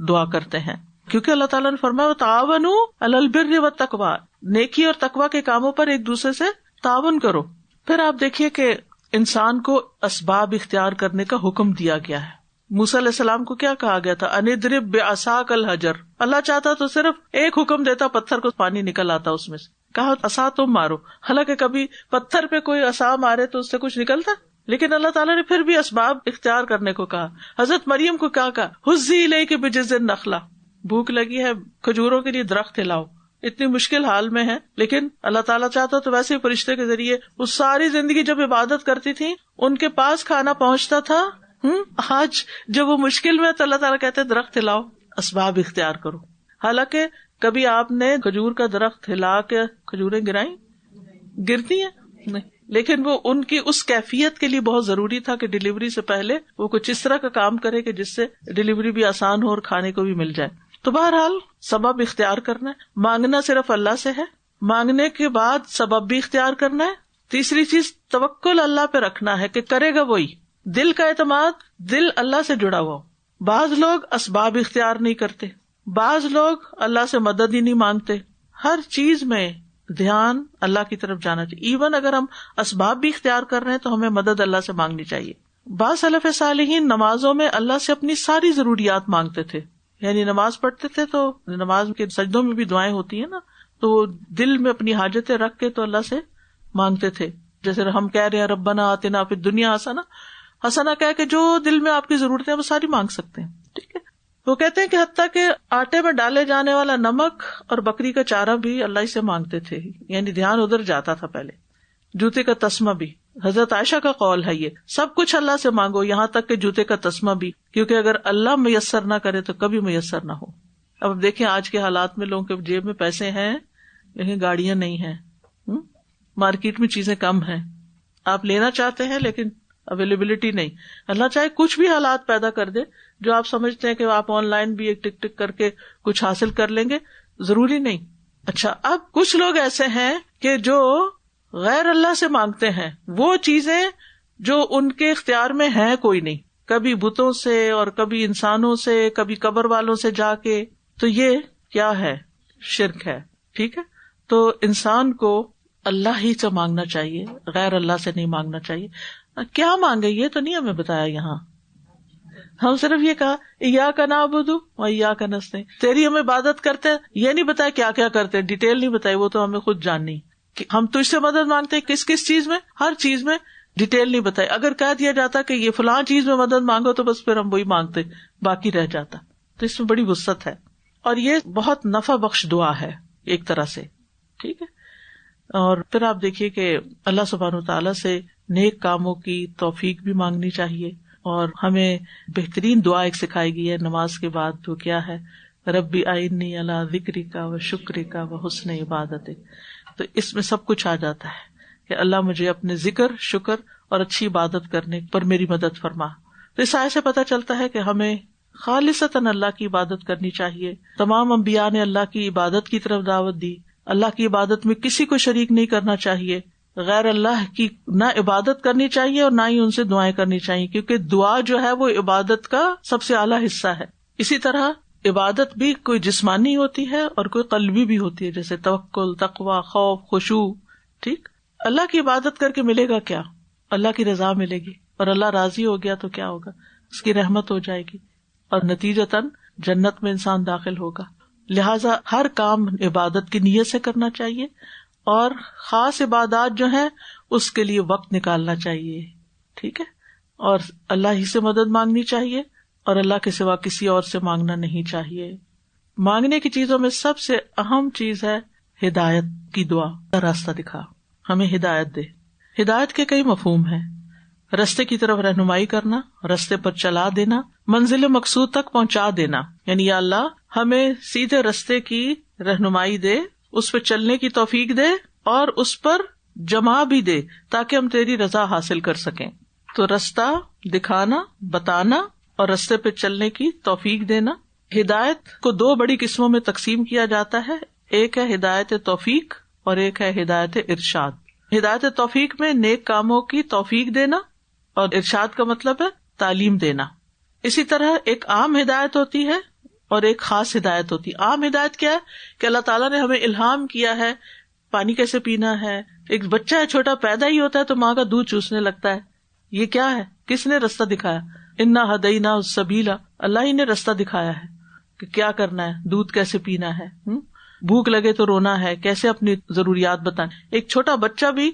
دعا کرتے ہیں، کیونکہ اللہ تعالیٰ نے فرمایا وَتَعَاوَنُوا عَلَى الْبِرِّ وَالتَّقْوَىٰ، نیکی اور تقویٰ کے کاموں پر ایک دوسرے سے تعاون کرو۔ پھر آپ دیکھیے کہ انسان کو اسباب اختیار کرنے کا حکم دیا گیا ہے۔ موسیٰ علیہ السلام کو کیا کہا گیا تھا؟ ان اضرب بعصاک الحجر، اللہ چاہتا تو صرف ایک حکم دیتا، پتھر کو پانی نکل آتا اس میں سے، کہا عصا تم مارو، حالانکہ کبھی پتھر پہ کوئی عصا مارے تو اس سے کچھ نکلتا، لیکن اللہ تعالیٰ نے پھر بھی اسباب اختیار کرنے کو کہا۔ حضرت مریم کو کیا کہا؟ ہزی الیک بجذع النخلہ، بھوک لگی ہے کھجوروں کے لیے درخت ہلاؤ، اتنی مشکل حال میں ہے، لیکن اللہ تعالیٰ چاہتا تو ویسے فرشتے کے ذریعے وہ ساری زندگی جب عبادت کرتی تھی ان کے پاس کھانا پہنچتا تھا۔ آج جب وہ مشکل میں تو اللہ تعالیٰ کہتے ہیں درخت ہلاؤ، اسباب اختیار کرو۔ حالانکہ کبھی آپ نے کھجور کا درخت ہلا کے کھجوریں گرائیں؟ گرتی ہیں نہیں، لیکن وہ ان کی اس کیفیت کے لیے بہت ضروری تھا کہ ڈلیوری سے پہلے وہ کچھ اس طرح کا کام کرے کہ جس سے ڈلیوری بھی آسان ہو اور کھانے کو بھی مل جائے۔ تو بہرحال سبب اختیار کرنا ہے، مانگنا صرف اللہ سے ہے، مانگنے کے بعد سبب بھی اختیار کرنا ہے۔ تیسری چیز توکل اللہ پہ رکھنا ہے کہ کرے گا وہی، دل کا اعتماد، دل اللہ سے جڑا ہوا۔ بعض لوگ اسباب اختیار نہیں کرتے، بعض لوگ اللہ سے مدد ہی نہیں مانگتے۔ ہر چیز میں دھیان اللہ کی طرف جانا چاہیے، ایون اگر ہم اسباب بھی اختیار کر رہے ہیں تو ہمیں مدد اللہ سے مانگنی چاہیے۔ بعض سلف صالحین نمازوں میں اللہ سے اپنی ساری ضروریات مانگتے تھے، یعنی نماز پڑھتے تھے تو نماز کے سجدوں میں بھی دعائیں ہوتی ہیں نا، تو وہ دل میں اپنی حاجتیں رکھ کے تو اللہ سے مانگتے تھے۔ جیسے ہم کہہ رہے ہیں ربنا آتنا فی الدنیا حسنہ، حسنہ کہہ کے جو دل میں آپ کی ضرورتیں ہیں وہ ساری مانگ سکتے ہیں، ٹھیک ہے۔ وہ کہتے ہیں کہ حتیٰ کہ آٹے میں ڈالے جانے والا نمک اور بکری کا چارہ بھی اللہ سے مانگتے تھے، یعنی دھیان ادھر جاتا تھا پہلے۔ جوتے کا تسمہ بھی، حضرت عائشہ کا قول ہے یہ، سب کچھ اللہ سے مانگو یہاں تک کہ جوتے کا تسمہ بھی، کیونکہ اگر اللہ میسر نہ کرے تو کبھی میسر نہ ہو۔ اب دیکھیں آج کے حالات میں لوگوں کے جیب میں پیسے ہیں لیکن گاڑیاں نہیں ہیں، مارکیٹ میں چیزیں کم ہیں، آپ لینا چاہتے ہیں لیکن اویلیبلٹی نہیں۔ اللہ چاہے کچھ بھی حالات پیدا کر دے جو آپ سمجھتے ہیں کہ آپ آن لائن بھی ایک ٹک ٹک کر کے کچھ حاصل کر لیں گے، ضروری نہیں۔ اچھا، اب کچھ لوگ ایسے ہیں کہ جو غیر اللہ سے مانگتے ہیں وہ چیزیں جو ان کے اختیار میں ہیں کوئی نہیں، کبھی بتوں سے اور کبھی انسانوں سے، کبھی قبر والوں سے جا کے، تو یہ کیا ہے؟ شرک ہے، ٹھیک ہے۔ تو انسان کو اللہ ہی سے مانگنا چاہیے، غیر اللہ سے نہیں مانگنا چاہیے۔ کیا مانگے یہ تو نہیں ہمیں بتایا یہاں، ہم صرف یہ کہا ایاک نعبد و ایاک نستعین، تیری ہم عبادت کرتے ہیں، یہ نہیں بتایا کیا کیا کرتے، ڈیٹیل نہیں بتائی، وہ تو ہمیں خود جاننی کہ ہم تجھ سے مدد مانگتے ہیں کس کس چیز میں، ہر چیز میں ڈیٹیل نہیں بتائی۔ اگر کہہ دیا جاتا کہ یہ فلاں چیز میں مدد مانگو تو بس پھر ہم وہی مانگتے، باقی رہ جاتا۔ تو اس میں بڑی وسعت ہے، اور یہ بہت نفع بخش دعا ہے ایک طرح سے، ٹھیک ہے۔ اور پھر آپ دیکھیے کہ اللہ سبحانہ وتعالیٰ سے نیک کاموں کی توفیق بھی مانگنی چاہیے، اور ہمیں بہترین دعا ایک سکھائی گئی ہے نماز کے بعد، وہ کیا ہے؟ ربی اعنی علی ذکرک و شکرک و حسن عبادتک۔ تو اس میں سب کچھ آ جاتا ہے کہ اللہ مجھے اپنے ذکر، شکر اور اچھی عبادت کرنے پر میری مدد فرما۔ تو اس آیت سے پتہ چلتا ہے کہ ہمیں خالصتاً اللہ کی عبادت کرنی چاہیے۔ تمام انبیاء نے اللہ کی عبادت کی طرف دعوت دی، اللہ کی عبادت میں کسی کو شریک نہیں کرنا چاہیے، غیر اللہ کی نہ عبادت کرنی چاہیے اور نہ ہی ان سے دعائیں کرنی چاہیے، کیونکہ دعا جو ہے وہ عبادت کا سب سے اعلیٰ حصہ ہے۔ اسی طرح عبادت بھی کوئی جسمانی ہوتی ہے اور کوئی قلبی بھی ہوتی ہے، جیسے توکل، تقوی، خوف، خشوع، ٹھیک۔ اللہ کی عبادت کر کے ملے گا کیا؟ اللہ کی رضا ملے گی، اور اللہ راضی ہو گیا تو کیا ہوگا؟ اس کی رحمت ہو جائے گی، اور نتیجتاً جنت میں انسان داخل ہوگا۔ لہذا ہر کام عبادت کی نیت سے کرنا چاہیے، اور خاص عبادات جو ہیں اس کے لیے وقت نکالنا چاہیے، ٹھیک ہے۔ اور اللہ ہی سے مدد مانگنی چاہیے، اور اللہ کے سوا کسی اور سے مانگنا نہیں چاہیے۔ مانگنے کی چیزوں میں سب سے اہم چیز ہے ہدایت کی دعا، راستہ دکھا، ہمیں ہدایت دے۔ ہدایت کے کئی مفہوم ہیں، رستے کی طرف رہنمائی کرنا، رستے پر چلا دینا، منزل مقصود تک پہنچا دینا، یعنی یا اللہ ہمیں سیدھے رستے کی رہنمائی دے، اس پہ چلنے کی توفیق دے، اور اس پر جمع بھی دے تاکہ ہم تیری رضا حاصل کر سکیں۔ تو رستہ دکھانا، بتانا، اور رستے پہ چلنے کی توفیق دینا۔ ہدایت کو دو بڑی قسموں میں تقسیم کیا جاتا ہے، ایک ہے ہدایت توفیق اور ایک ہے ہدایت ارشاد۔ ہدایت توفیق میں نیک کاموں کی توفیق دینا، اور ارشاد کا مطلب ہے تعلیم دینا. اسی طرح ایک عام ہدایت ہوتی ہے اور ایک خاص ہدایت ہوتی ہے. عام ہدایت کیا ہے کہ اللہ تعالیٰ نے ہمیں الہام کیا ہے پانی کیسے پینا ہے. ایک بچہ ہے چھوٹا، پیدا ہی ہوتا ہے تو ماں کا دودھ چوسنے لگتا ہے. یہ کیا ہے؟ کس نے رستہ دکھایا؟ انا ہدینا السبیلا، اللہ ہی نے رستہ دکھایا ہے کہ کیا کرنا ہے، دودھ کیسے پینا ہے. بھوک لگے تو رونا ہے، کیسے اپنی ضروریات بتائیں. ایک چھوٹا بچہ بھی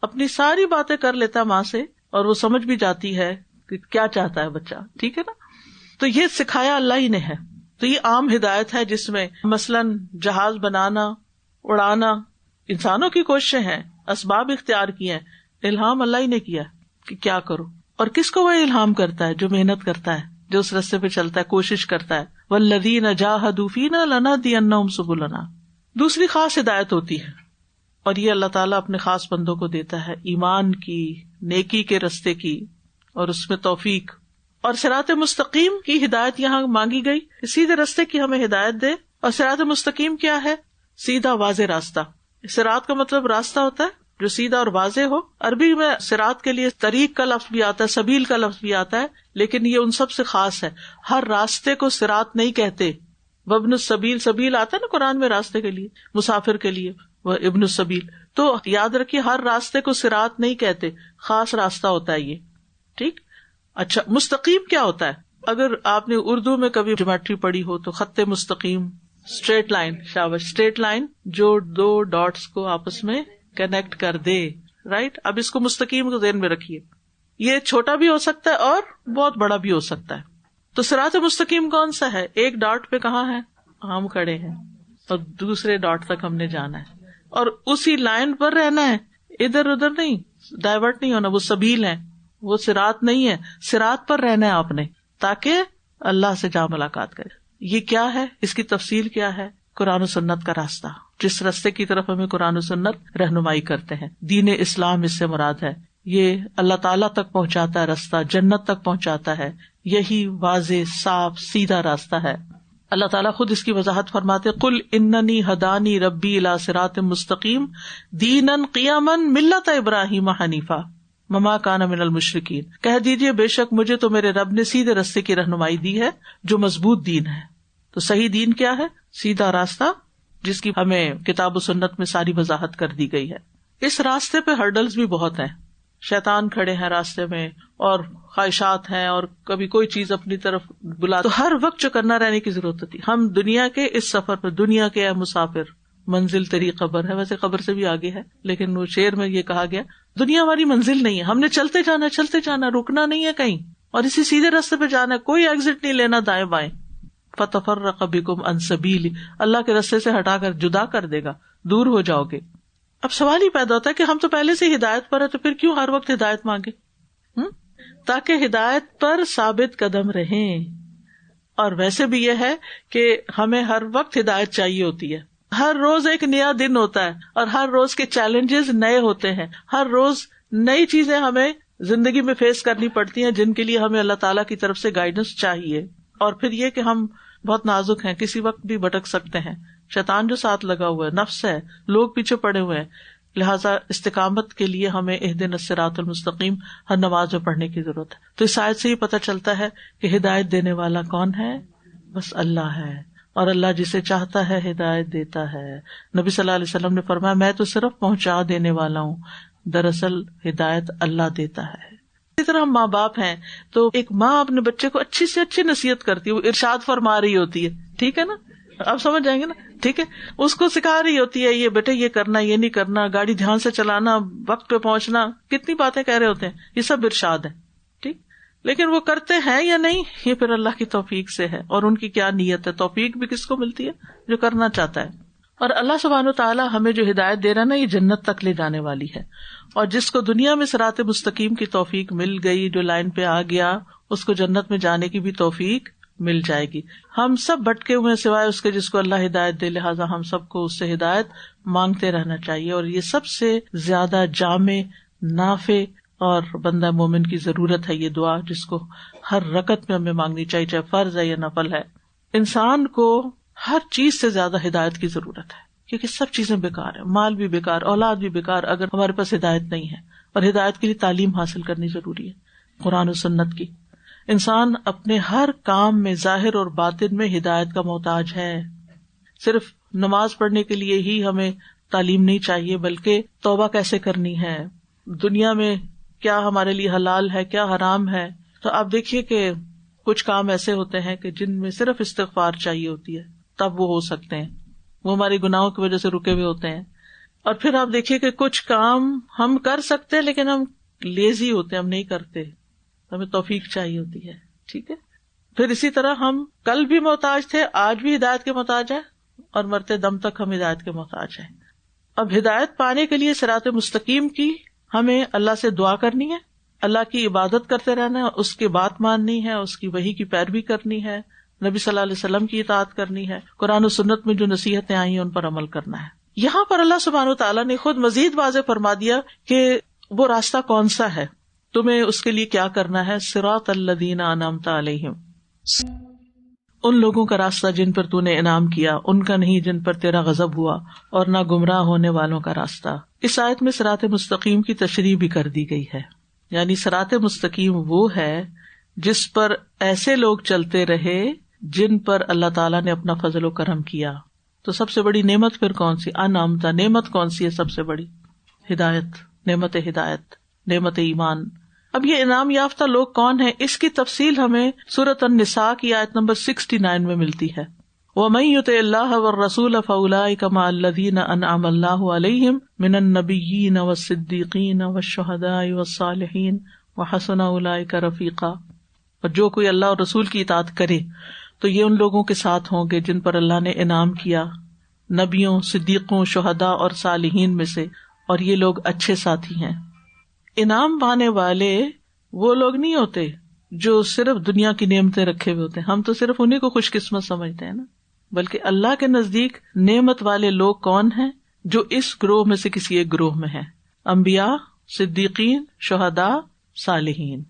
اپنی ساری باتیں کر لیتا ہے ماں سے، اور وہ سمجھ بھی جاتی ہے کہ کیا چاہتا ہے بچہ. ٹھیک ہے نا؟ تو یہ سکھایا اللہ ہی نے ہے. تو یہ عام ہدایت ہے جس میں مثلاً جہاز بنانا، اڑانا انسانوں کی کوششیں ہیں، اسباب اختیار کیے ہیں، الہام اللہ ہی نے کیا کہ کیا کرو. اور کس کو وہ الہام کرتا ہے؟ جو محنت کرتا ہے، جو اس راستے پہ چلتا ہے، کوشش کرتا ہے. والذین جاہدوا فینا لنہدینہم سبلنا. دوسری خاص ہدایت ہوتی ہے، اور یہ اللہ تعالیٰ اپنے خاص بندوں کو دیتا ہے، ایمان کی، نیکی کے راستے کی، اور اس میں توفیق. اور صراط مستقیم کی ہدایت یہاں مانگی گئی، سیدھے راستے کی ہمیں ہدایت دے. اور صراط مستقیم کیا ہے؟ سیدھا واضح راستہ. صراط کا مطلب راستہ ہوتا ہے جو سیدھا اور واضح ہو. عربی میں صراط کے لیے طریق کا لفظ بھی آتا ہے، سبیل کا لفظ بھی آتا ہے، لیکن یہ ان سب سے خاص ہے. ہر راستے کو صراط نہیں کہتے. وابن السبیل، سبیل آتا ہے نا قرآن میں راستے کے لیے، مسافر کے لیے وہ ابن السبیل. تو یاد رکھیے ہر راستے کو صراط نہیں کہتے، خاص راستہ ہوتا ہے یہ. ٹھیک. اچھا، مستقیم کیا ہوتا ہے؟ اگر آپ نے اردو میں کبھی جیومیٹری پڑھی ہو تو خط مستقیم، اسٹریٹ لائن. شاباش، اسٹریٹ لائن جو دو ڈاٹس کو آپس میں کنیکٹ کر دے. رائٹ. اب اس کو مستقیم کو ذہن میں رکھیے. یہ چھوٹا بھی ہو سکتا ہے اور بہت بڑا بھی ہو سکتا ہے. تو صراط مستقیم کون سا ہے؟ ایک ڈاٹ پہ کہاں ہے؟ ہم کھڑے ہیں، اور دوسرے ڈاٹ تک ہم نے جانا ہے، اور اسی لائن پر رہنا ہے، ادھر ادھر نہیں، ڈائیورٹ نہیں ہونا. وہ سبیل ہے، وہ صراط نہیں ہے. صراط پر رہنا ہے آپ نے، تاکہ اللہ سے جا ملاقات کرے. یہ کیا ہے؟ اس کی تفصیل کیا ہے؟ قرآن و سنت کا راستہ، جس راستے کی طرف ہمیں قرآن و سنت رہنمائی کرتے ہیں. دین اسلام اس سے مراد ہے. یہ اللہ تعالیٰ تک پہنچاتا ہے راستہ، جنت تک پہنچاتا ہے. یہی واضح، صاف، سیدھا راستہ ہے. اللہ تعالیٰ خود اس کی وضاحت فرماتے، قل اننی ہدانی ربی الی صراط مستقیم دینا قیاما ملت ابراہیم حنیفا وما کان من المشرکین. کہہ دیجیے بے شک مجھے تو میرے رب نے سیدھے راستے کی رہنمائی دی ہے جو مضبوط دین ہے. تو صحیح دین کیا ہے؟ سیدھا راستہ، جس کی ہمیں کتاب و سنت میں ساری وضاحت کر دی گئی ہے. اس راستے پہ ہرڈلز بھی بہت ہیں. شیطان کھڑے ہیں راستے میں، اور خواہشات ہیں، اور کبھی کوئی چیز اپنی طرف بلا. تو ہر وقت چوکنا رہنے کی ضرورت ہوتی. ہم دنیا کے اس سفر پر، دنیا کے مسافر، منزل تیری قبر ہے. ویسے قبر سے بھی آگے ہے، لیکن وہ شعر میں یہ کہا گیا دنیا ہماری منزل نہیں ہے. ہم نے چلتے جانا، چلتے جانا، رکنا نہیں ہے کہیں، اور اسی سیدھے راستے پہ جانا ہے. کوئی ایگزٹ نہیں لینا دائیں بائیں. فتفرق بکم عن سبیلی، اللہ کے راستے سے ہٹا کر جدا کر دے گا، دور ہو جاؤ گے. اب سوال ہی پیدا ہوتا ہے کہ ہم تو پہلے سے ہدایت پر ہے، تو پھر کیوں ہر وقت ہدایت مانگے؟ تاکہ ہدایت پر ثابت قدم رہیں. اور ویسے بھی یہ ہے کہ ہمیں ہر وقت ہدایت چاہیے ہوتی ہے. ہر روز ایک نیا دن ہوتا ہے، اور ہر روز کے چیلنجز نئے ہوتے ہیں. ہر روز نئی چیزیں ہمیں زندگی میں فیس کرنی پڑتی ہیں، جن کے لیے ہمیں اللہ تعالیٰ کی طرف سے گائیڈنس چاہیے. اور پھر یہ کہ ہم بہت نازک ہیں، کسی وقت بھی بھٹک سکتے ہیں. شیطان جو ساتھ لگا ہوا ہے، نفس ہے، لوگ پیچھے پڑے ہوئے ہیں. لہٰذا استقامت کے لیے ہمیں اہدنا الصراط المستقیم ہر نماز میں پڑھنے کی ضرورت ہے. تو اس آیت سے یہ پتہ چلتا ہے کہ ہدایت دینے والا کون ہے؟ بس اللہ ہے، اور اللہ جسے چاہتا ہے ہدایت دیتا ہے. نبی صلی اللہ علیہ وسلم نے فرمایا میں تو صرف پہنچا دینے والا ہوں، دراصل ہدایت اللہ دیتا ہے. اسی طرح ہم ماں باپ ہیں، تو ایک ماں اپنے بچے کو اچھی سے اچھی نصیحت کرتی ہے، وہ ارشاد فرما رہی ہوتی ہے. ٹھیک ہے نا؟ آپ سمجھ جائیں گے نا. ٹھیک ہے، اس کو سکھا رہی ہوتی ہے یہ بیٹے یہ کرنا، یہ نہیں کرنا، گاڑی دھیان سے چلانا، وقت پہ پہنچنا، کتنی باتیں کہہ رہے ہوتے ہیں. یہ سب ارشاد ہے. ٹھیک، لیکن وہ کرتے ہیں یا نہیں، یہ پھر اللہ کی توفیق سے ہے، اور ان کی کیا نیت ہے. توفیق بھی کس کو ملتی ہے؟ جو کرنا چاہتا ہے. اور اللہ سبحانہ وتعالیٰ ہمیں جو ہدایت دے رہا نا، یہ جنت تک لے جانے والی ہے. اور جس کو دنیا میں صراط مستقیم کی توفیق مل گئی، جو لائن پہ آ گیا، اس کو جنت میں جانے کی بھی توفیق مل جائے گی. ہم سب بھٹکے ہوئے سوائے اس کے جس کو اللہ ہدایت دے، لہٰذا ہم سب کو اس سے ہدایت مانگتے رہنا چاہیے. اور یہ سب سے زیادہ جامع، نافع اور بندہ مومن کی ضرورت ہے یہ دعا، جس کو ہر رکعت میں ہمیں مانگنی چاہیے، چاہے فرض ہے یا نفل ہے. انسان کو ہر چیز سے زیادہ ہدایت کی ضرورت ہے. کیونکہ سب چیزیں بیکار ہیں، مال بھی بیکار، اولاد بھی بیکار اگر ہمارے پاس ہدایت نہیں ہے. اور ہدایت کے لیے تعلیم حاصل کرنی ضروری ہے، قرآن و سنت کی. انسان اپنے ہر کام میں ظاہر اور باطن میں ہدایت کا محتاج ہے. صرف نماز پڑھنے کے لیے ہی ہمیں تعلیم نہیں چاہیے، بلکہ توبہ کیسے کرنی ہے، دنیا میں کیا ہمارے لیے حلال ہے، کیا حرام ہے. تو آپ دیکھیے کہ کچھ کام ایسے ہوتے ہیں کہ جن میں صرف استغفار چاہیے ہوتی ہے تب وہ ہو سکتے ہیں، وہ ہماری گناہوں کی وجہ سے رکے ہوئے ہوتے ہیں. اور پھر آپ دیکھیے کہ کچھ کام ہم کر سکتے ہیں لیکن ہم لیزی ہوتے ہیں، ہم نہیں کرتے، ہمیں توفیق چاہیے ہوتی ہے. ٹھیک ہے. پھر اسی طرح ہم کل بھی محتاج تھے، آج بھی ہدایت کے محتاج ہیں، اور مرتے دم تک ہم ہدایت کے محتاج ہیں. اب ہدایت پانے کے لیے صراط مستقیم کی ہمیں اللہ سے دعا کرنی ہے، اللہ کی عبادت کرتے رہنا ہے، اس کی بات ماننی ہے، اس کی وحی کی پیروی کرنی ہے، نبی صلی اللہ علیہ وسلم کی اطاعت کرنی ہے، قرآن و سنت میں جو نصیحتیں آئی ہیں ان پر عمل کرنا ہے. یہاں پر اللہ سبحانہ وتعالیٰ نے خود مزید واضح فرما دیا کہ وہ راستہ کون سا ہے، تمہیں اس کے لیے کیا کرنا ہے. صراط الذین انعمت علیہم، ان لوگوں کا راستہ جن پر تو نے انعام کیا، ان کا نہیں جن پر تیرا غضب ہوا، اور نہ گمراہ ہونے والوں کا راستہ. اس آیت میں صراط مستقیم کی تشریح بھی کر دی گئی ہے، یعنی صراط مستقیم وہ ہے جس پر ایسے لوگ چلتے رہے جن پر اللہ تعالیٰ نے اپنا فضل و کرم کیا. تو سب سے بڑی نعمت پھر کون سی؟ انعمت، نعمت کون سی ہے سب سے بڑی؟ ہدایت، نعمت ہدایت، نعمت ایمان. اب یہ انعام یافتہ لوگ کون ہیں، اس کی تفصیل ہمیں سورۃ النساء کی آیت نمبر 69 میں ملتی ہے. وَمَن يُطِعِ اللَّهَ وَالرَّسُولَ فَأُولَٰئِكَ مَعَ الَّذِينَ أَنْعَمَ اللَّهُ عَلَيْهِم مِّنَ النَّبِيِّينَ وَالصِّدِّيقِينَ وَالشُّهَدَاءِ وَالصَّالِحِينَ وَحَسُنَ أُولَٰئِكَ رَفِيقًا. اور جو کوئی اللہ اور رسول کی اطاعت کرے تو یہ ان لوگوں کے ساتھ ہوں گے جن پر اللہ نے انعام کیا، نبیوں، صدیقوں، شہداء اور صالحین میں سے، اور یہ لوگ اچھے ساتھی ہیں. انعام پانے والے وہ لوگ نہیں ہوتے جو صرف دنیا کی نعمتیں رکھے ہوئے ہوتے ہیں، ہم تو صرف انہیں کو خوش قسمت سمجھتے ہیں نا، بلکہ اللہ کے نزدیک نعمت والے لوگ کون ہیں؟ جو اس گروہ میں سے کسی ایک گروہ میں ہیں، انبیاء، صدیقین، شہداء، صالحین.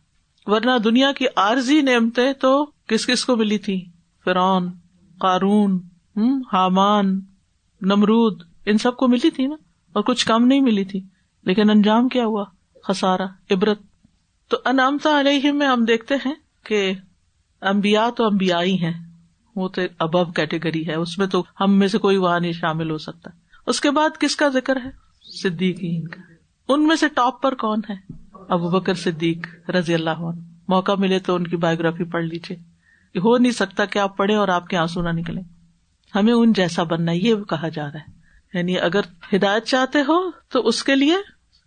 ورنہ دنیا کی عارضی نعمتیں تو کس کس کو ملی تھی؟ فرعون، قارون، حامان، نمرود، ان سب کو ملی تھی نا، اور کچھ کم نہیں ملی تھی. لیکن انجام کیا ہوا؟ خسارہ، عبرت. تو انعمت علیہم میں ہم دیکھتے ہیں کہ انبیاء تو انبیاء ہی ہیں، وہ تو ابو کیٹیگری ہے، اس میں تو ہم میں سے کوئی وہاں نہیں شامل ہو سکتا. اس کے بعد کس کا ذکر ہے؟ صدیقین کا. ان میں سے ٹاپ پر کون ہے؟ ابو بکر صدیق رضی اللہ عنہ. موقع ملے تو ان کی بایوگرافی پڑھ لیجیے. ہو نہیں سکتا کہ آپ پڑھیں اور آپ کے آنسو نہ نکلیں. ہمیں ان جیسا بننا ہے، یہ کہا جا رہا ہے. یعنی اگر ہدایت چاہتے ہو تو اس کے لیے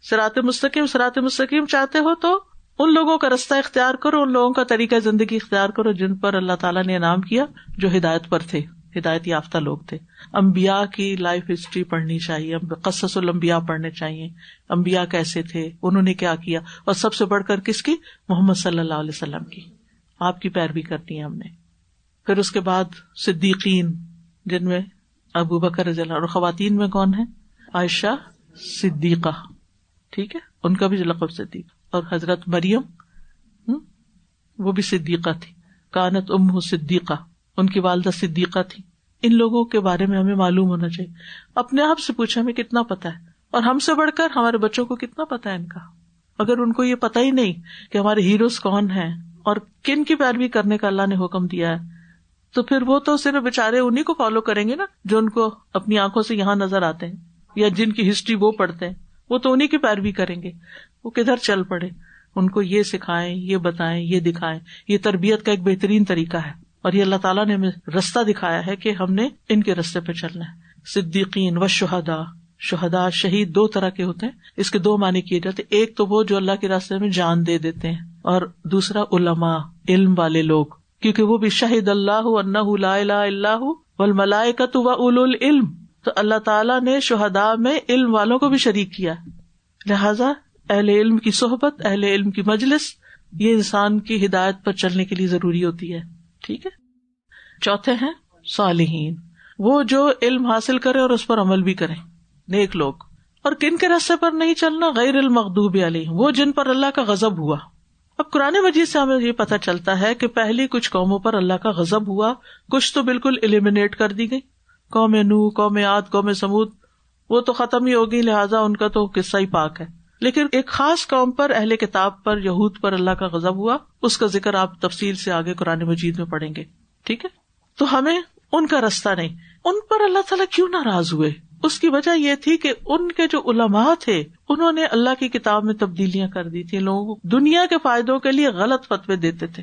صراط مستقیم چاہتے ہو تو ان لوگوں کا رستہ اختیار کرو، ان لوگوں کا طریقہ زندگی اختیار کرو جن پر اللہ تعالیٰ نے انعام کیا، جو ہدایت پر تھے، ہدایت یافتہ لوگ تھے. انبیاء کی لائف ہسٹری پڑھنی چاہیے، قصص الانبیاء پڑھنے چاہیے، انبیاء کیسے تھے، انہوں نے کیا کیا، اور سب سے بڑھ کر کس کی؟ محمد صلی اللہ علیہ وسلم کی. آپ کی پیروی کرنی ہے ہم نے. پھر اس کے بعد صدیقین، جن میں ابو بکر رضی اللہ عنہ، اور خواتین میں کون ہے؟ عائشہ صدیقہ، ٹھیک ہے، ان کا بھی لقب صدیق. اور حضرت مریم، وہ بھی صدیقہ تھی. کانت امہ صدیقہ، ان کی والدہ صدیقہ تھی. ان لوگوں کے بارے میں ہمیں معلوم ہونا چاہیے. اپنے آپ سے پوچھا ہمیں کتنا پتا ہے، اور ہم سے بڑھ کر ہمارے بچوں کو کتنا پتا ہے ان کا. اگر ان کو یہ پتا ہی نہیں کہ ہمارے ہیروز کون ہیں اور کن کی پیروی کرنے کا اللہ نے حکم دیا ہے، تو پھر وہ تو صرف بےچارے انہیں کو فالو کریں گے نا جو ان کو اپنی آنکھوں سے یہاں نظر آتے ہیں، یا جن کی ہسٹری وہ پڑھتے ہیں، وہ تو انہیں کی پیروی کریں گے. وہ کدھر چل پڑے. ان کو یہ سکھائیں، یہ بتائیں، یہ دکھائیں. یہ تربیت کا ایک بہترین طریقہ ہے، اور یہ اللہ تعالیٰ نے ہمیں رستہ دکھایا ہے کہ ہم نے ان کے رستے پہ چلنا ہے. صدیقین و شہداء، شہداء شہید دو طرح کے ہوتے ہیں، اس کے دو معنی کیے جاتے ہیں. ایک تو وہ جو اللہ کے راستے میں جان دے دیتے ہیں، اور دوسرا علماء، علم والے لوگ، کیونکہ وہ بھی شہد اللہ انہ لا الہ الا ھو والملائکۃ واولو العلم. تو اللہ تعالیٰ نے شہداء میں علم والوں کو بھی شریک کیا. لہذا اہل علم کی صحبت، اہل علم کی مجلس، یہ انسان کی ہدایت پر چلنے کے لیے ضروری ہوتی ہے. ٹھیک ہے. چوتھے ہیں صالحین، وہ جو علم حاصل کرے اور اس پر عمل بھی کریں، نیک لوگ. اور کن کے راستے پر نہیں چلنا؟ غیر المغضوب علیہم، وہ جن پر اللہ کا غضب ہوا. اب قرآن مجید سے ہمیں یہ پتہ چلتا ہے کہ پہلی کچھ قوموں پر اللہ کا غضب ہوا، کچھ تو بالکل ایلیمینیٹ کر دی گئی، قوم نوح، قوم عاد، قوم سمود وہ تو ختم ہی ہوگی، لہٰذا ان کا تو قصہ ہی پاک ہے. لیکن ایک خاص قوم پر، اہل کتاب پر، یہود پر اللہ کا غضب ہوا، اس کا ذکر آپ تفصیل سے آگے قرآن مجید میں پڑھیں گے. ٹھیک ہے، تو ہمیں ان کا رستہ نہیں. ان پر اللہ تعالیٰ کیوں ناراض ہوئے؟ اس کی وجہ یہ تھی کہ ان کے جو علماء تھے انہوں نے اللہ کی کتاب میں تبدیلیاں کر دی تھی. لوگوں کو دنیا کے فائدوں کے لیے غلط فتوے دیتے تھے،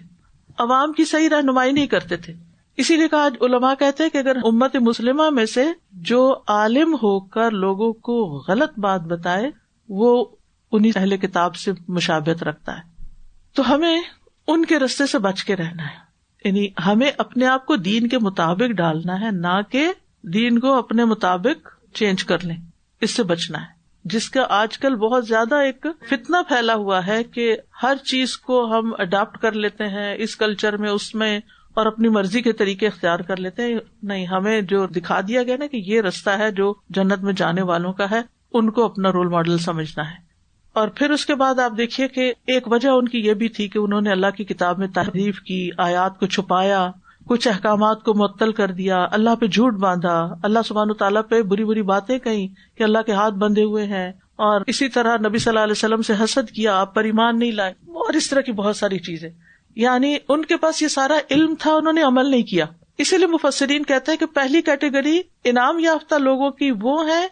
عوام کی صحیح رہنمائی نہیں کرتے تھے. اسی لیے کہا علماء کہتے ہیں کہ اگر امت مسلمہ میں سے جو عالم ہو کر لوگوں کو غلط بات بتائے وہ انہیں اہل کتاب سے مشابہت رکھتا ہے. تو ہمیں ان کے رستے سے بچ کے رہنا ہے. یعنی ہمیں اپنے آپ کو دین کے مطابق ڈالنا ہے، نہ کہ دین کو اپنے مطابق چینج کر لیں. اس سے بچنا ہے، جس کا آج کل بہت زیادہ ایک فتنہ پھیلا ہوا ہے کہ ہر چیز کو ہم اڈاپٹ کر لیتے ہیں اس کلچر میں، اس میں، اور اپنی مرضی کے طریقے اختیار کر لیتے ہیں. نہیں، ہمیں جو دکھا دیا گیا نا کہ یہ رستہ ہے جو جنت میں جانے والوں کا ہے، ان کو اپنا رول ماڈل سمجھنا ہے. اور پھر اس کے بعد آپ دیکھیے کہ ایک وجہ ان کی یہ بھی تھی کہ انہوں نے اللہ کی کتاب میں تحریف کی، آیات کو چھپایا، کچھ احکامات کو معطل کر دیا، اللہ پہ جھوٹ باندھا، اللہ سبحانہ تعالیٰ پہ بری بری باتیں کہیں کہ اللہ کے ہاتھ بندھے ہوئے ہیں، اور اسی طرح نبی صلی اللہ علیہ وسلم سے حسد کیا، آپ پر ایمان نہیں لائے، اور اس طرح کی بہت ساری چیزیں. یعنی ان کے پاس یہ سارا علم تھا، انہوں نے عمل نہیں کیا. اسی لیے مفسرین کہتے ہیں کہ پہلی کیٹیگری انعام یافتہ لوگوں کی وہ ہے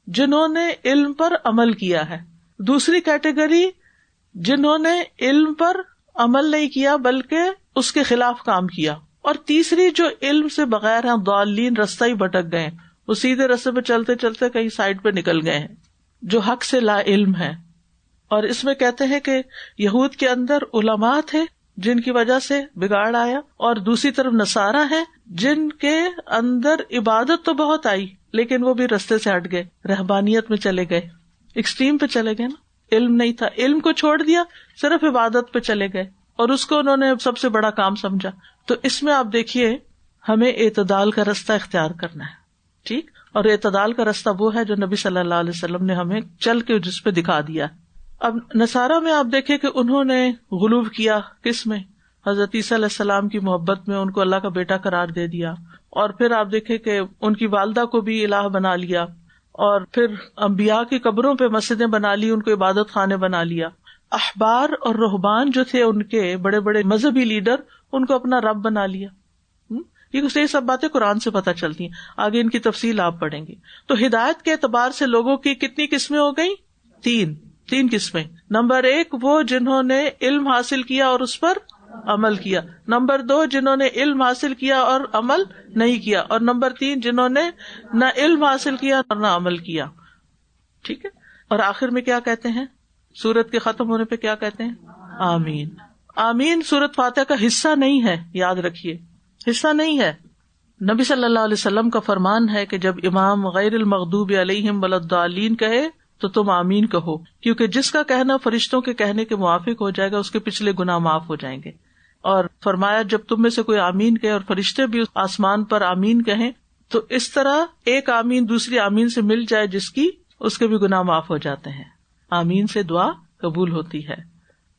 جنہوں نے علم پر عمل کیا ہے، دوسری کیٹیگری جنہوں نے علم پر عمل نہیں کیا بلکہ اس کے خلاف کام کیا، اور تیسری جو علم سے بغیر ہیں، ضالین، رستہ ہی بھٹک گئے، وہ سیدھے رستے پہ چلتے چلتے کہیں سائڈ پہ نکل گئے ہیں، جو حق سے لا علم ہے. اور اس میں کہتے ہیں کہ یہود کے اندر علماء تھے جن کی وجہ سے بگاڑ آیا، اور دوسری طرف نصارہ ہیں جن کے اندر عبادت تو بہت آئی لیکن وہ بھی رستے سے ہٹ گئے، رہبانیت میں چلے گئے، ایکسٹریم پہ چلے گئے نا. علم نہیں تھا، علم کو چھوڑ دیا، صرف عبادت پہ چلے گئے، اور اس کو انہوں نے سب سے بڑا کام سمجھا. تو اس میں آپ دیکھیے ہمیں اعتدال کا رستہ اختیار کرنا ہے. ٹھیک، اور اعتدال کا رستہ وہ ہے جو نبی صلی اللہ علیہ وسلم نے ہمیں چل کے جس پہ دکھا دیا. اب نصارہ میں آپ دیکھیں کہ انہوں نے غلو کیا، کس میں؟ حضرت عیسیٰ علیہ السلام کی محبت میں، ان کو اللہ کا بیٹا قرار دے دیا. اور پھر آپ دیکھیں کہ ان کی والدہ کو بھی الہ بنا لیا، اور پھر انبیاء کی قبروں پہ مسجدیں بنا لی، ان کو عبادت خانے بنا لیا. احبار اور رہبان جو تھے ان کے بڑے بڑے مذہبی لیڈر، ان کو اپنا رب بنا لیا. یہ سب باتیں قرآن سے پتہ چلتی ہیں، آگے ان کی تفصیل آپ پڑھیں گے. تو ہدایت کے اعتبار سے لوگوں کی کتنی قسمیں ہو گئی؟ تین قسمیں. نمبر 1 وہ جنہوں نے علم حاصل کیا اور اس پر عمل کیا. نمبر 2 جنہوں نے علم حاصل کیا اور عمل نہیں کیا. اور نمبر 3 جنہوں نے نہ علم حاصل کیا اور نہ عمل کیا. ٹھیک ہے. اور آخر میں کیا کہتے ہیں؟ سورت کے ختم ہونے پہ کیا کہتے ہیں؟ آمین. آمین سورت فاتحہ کا حصہ نہیں ہے، یاد رکھیے، حصہ نہیں ہے. نبی صلی اللہ علیہ وسلم کا فرمان ہے کہ جب امام غیر المغضوب علیہم ولا الضالین کہے تو تم آمین کہو، کیونکہ جس کا کہنا فرشتوں کے کہنے کے موافق ہو جائے گا اس کے پچھلے گناہ معاف ہو جائیں گے. اور فرمایا جب تم میں سے کوئی آمین کہے اور فرشتے بھی آسمان پر آمین کہیں تو اس طرح ایک آمین دوسری آمین سے مل جائے جس کی اس کے بھی گناہ معاف ہو جاتے ہیں. آمین سے دعا قبول ہوتی ہے.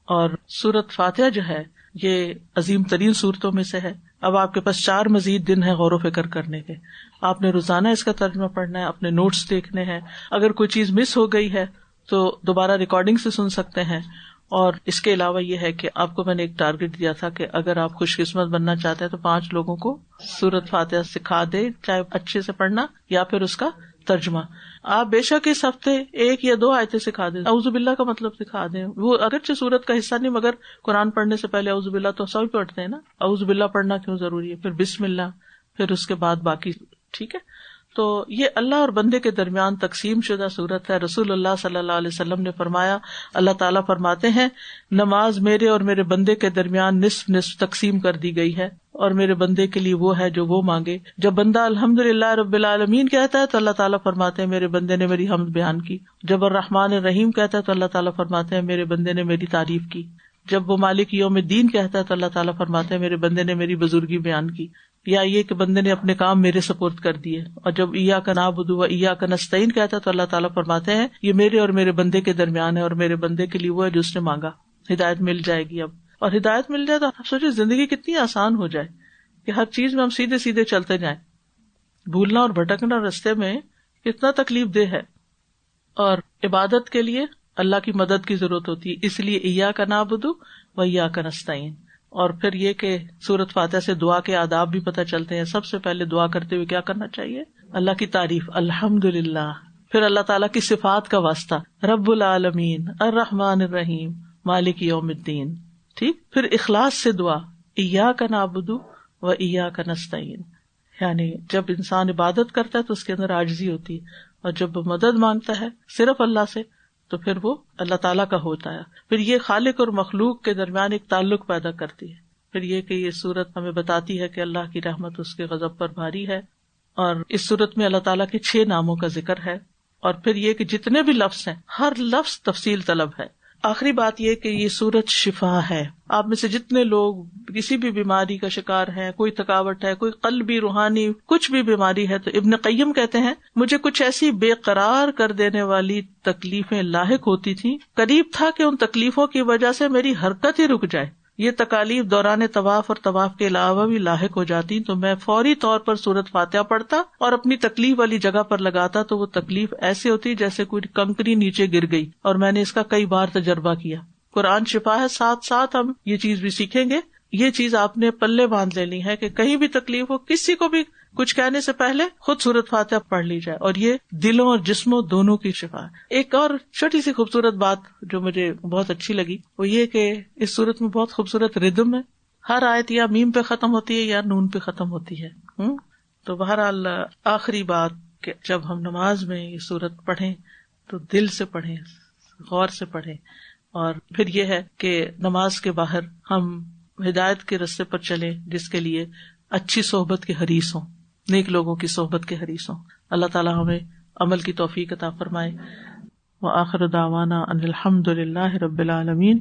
اور سورت فاتحہ جو ہے یہ عظیم ترین صورتوں میں سے ہے. اب آپ کے پاس 4 مزید دن ہے غور و فکر کرنے کے. آپ نے روزانہ اس کا ترجمہ پڑھنا ہے، اپنے نوٹس دیکھنے ہیں، اگر کوئی چیز مس ہو گئی ہے تو دوبارہ ریکارڈنگ سے سن سکتے ہیں. اور اس کے علاوہ یہ ہے کہ آپ کو میں نے ایک ٹارگٹ دیا تھا کہ اگر آپ خوش قسمت بننا چاہتے ہیں تو 5 لوگوں کو سورت فاتحہ سکھا دیں، چاہے اچھے سے پڑھنا یا پھر اس کا ترجمہ. آپ بے شک اس ہفتے 1 یا 2 آیتیں سکھا دیں، اعوذ باللہ کا مطلب سکھا دیں. وہ اگرچہ سورت کا حصہ نہیں مگر قرآن پڑھنے سے پہلے اعوذ باللہ تو سبھی پڑھتے ہیں نا. اعوذ باللہ پڑھنا کیوں ضروری ہے؟ پھر بسم اللہ، پھر اس کے بعد باقی. ٹھیک ہے. تو یہ اللہ اور بندے کے درمیان تقسیم شدہ صورت ہے. رسول اللہ صلی اللہ علیہ وسلم نے فرمایا، اللہ تعالیٰ فرماتے ہیں نماز میرے اور میرے بندے کے درمیان نصف نصف تقسیم کر دی گئی ہے، اور میرے بندے کے لیے وہ ہے جو وہ مانگے. جب بندہ الحمدللہ رب العالمین کہتا ہے تو اللہ تعالیٰ فرماتے ہیں میرے بندے نے میری حمد بیان کی. جب الرحمن الرحیم کہتا ہے تو اللہ تعالیٰ فرماتے ہیں میرے بندے نے میری تعریف کی. جب وہ مالک یوم الدین کہتا ہے تو اللہ تعالیٰ فرماتے ہیں میرے بندے نے میری بزرگی بیان کی. یا یہ کہ بندے نے اپنے کام میرے سپرد کر دیے. اور جب ایاک نعبد و ایاک نستعین کہتا ہے تو اللہ تعالیٰ فرماتے ہیں یہ میرے اور میرے بندے کے درمیان ہے، اور میرے بندے کے لیے وہ ہے جو اس نے مانگا. ہدایت مل جائے گی. اب اور ہدایت مل جائے تو آپ سوچیں زندگی کتنی آسان ہو جائے کہ ہر چیز میں ہم سیدھے سیدھے چلتے جائیں. بھولنا اور بھٹکنا رستے میں کتنا تکلیف دہ ہے. اور عبادت کے لیے اللہ کی مدد کی ضرورت ہوتی ہے، اس لیے ایاک نعبد و ایاک نستعین. اور پھر یہ کہ سورۃ فاتحہ سے دعا کے آداب بھی پتہ چلتے ہیں. سب سے پہلے دعا کرتے ہوئے کیا کرنا چاہیے؟ اللہ کی تعریف، الحمدللہ. پھر اللہ تعالیٰ کی صفات کا واسطہ، رب العالمین الرحمن الرحیم مالک یوم الدین. ٹھیک. پھر اخلاص سے دعا، ایاک نعبد و ایاک نستعین. یعنی جب انسان عبادت کرتا ہے تو اس کے اندر عاجزی ہوتی ہے، اور جب وہ مدد مانگتا ہے صرف اللہ سے تو پھر وہ اللہ تعالیٰ کا ہوتا ہے. پھر یہ خالق اور مخلوق کے درمیان ایک تعلق پیدا کرتی ہے. پھر یہ کہ یہ سورت ہمیں بتاتی ہے کہ اللہ کی رحمت اس کے غضب پر بھاری ہے. اور اس سورت میں اللہ تعالیٰ کے 6 ناموں کا ذکر ہے. اور پھر یہ کہ جتنے بھی لفظ ہیں ہر لفظ تفصیل طلب ہے. آخری بات یہ کہ یہ سورت شفا ہے. آپ میں سے جتنے لوگ کسی بھی بیماری کا شکار ہیں، کوئی تھکاوٹ ہے، کوئی قلبی روحانی کچھ بھی بیماری ہے، تو ابن قیم کہتے ہیں مجھے کچھ ایسی بے قرار کر دینے والی تکلیفیں لاحق ہوتی تھیں، قریب تھا کہ ان تکلیفوں کی وجہ سے میری حرکت ہی رک جائے. یہ تکالیف دوران طواف اور طواف کے علاوہ بھی لاحق ہو جاتی تو میں فوری طور پر سورت فاتحہ پڑھتا اور اپنی تکلیف والی جگہ پر لگاتا تو وہ تکلیف ایسے ہوتی جیسے کوئی کنکری نیچے گر گئی. اور میں نے اس کا کئی بار تجربہ کیا. قرآن شفا ہے. ساتھ ساتھ ہم یہ چیز بھی سیکھیں گے. یہ چیز آپ نے پلے باندھ لینی ہے کہ کہیں بھی تکلیف ہو، کسی کو بھی کچھ کہنے سے پہلے خود سورت فاتحہ پڑھ لی جائے، اور یہ دلوں اور جسموں دونوں کی شفا ہے. ایک اور چھوٹی سی خوبصورت بات جو مجھے بہت اچھی لگی وہ یہ کہ اس سورت میں بہت خوبصورت ردم ہے. ہر آیت یا میم پہ ختم ہوتی ہے یا نون پہ ختم ہوتی ہے. تو بہرحال آخری بات کہ جب ہم نماز میں یہ سورت پڑھیں تو دل سے پڑھیں، غور سے پڑھیں. اور پھر یہ ہے کہ نماز کے باہر ہم ہدایت کے راستے پر چلیں، جس کے لیے اچھی صحبت کے حریص ہوں، نیک لوگوں کی صحبت کے حریص ہوں. اللہ تعالیٰ ہمیں عمل کی توفیق عطا فرمائے. وآخر دعوانا ان الحمد للہ رب العالمین.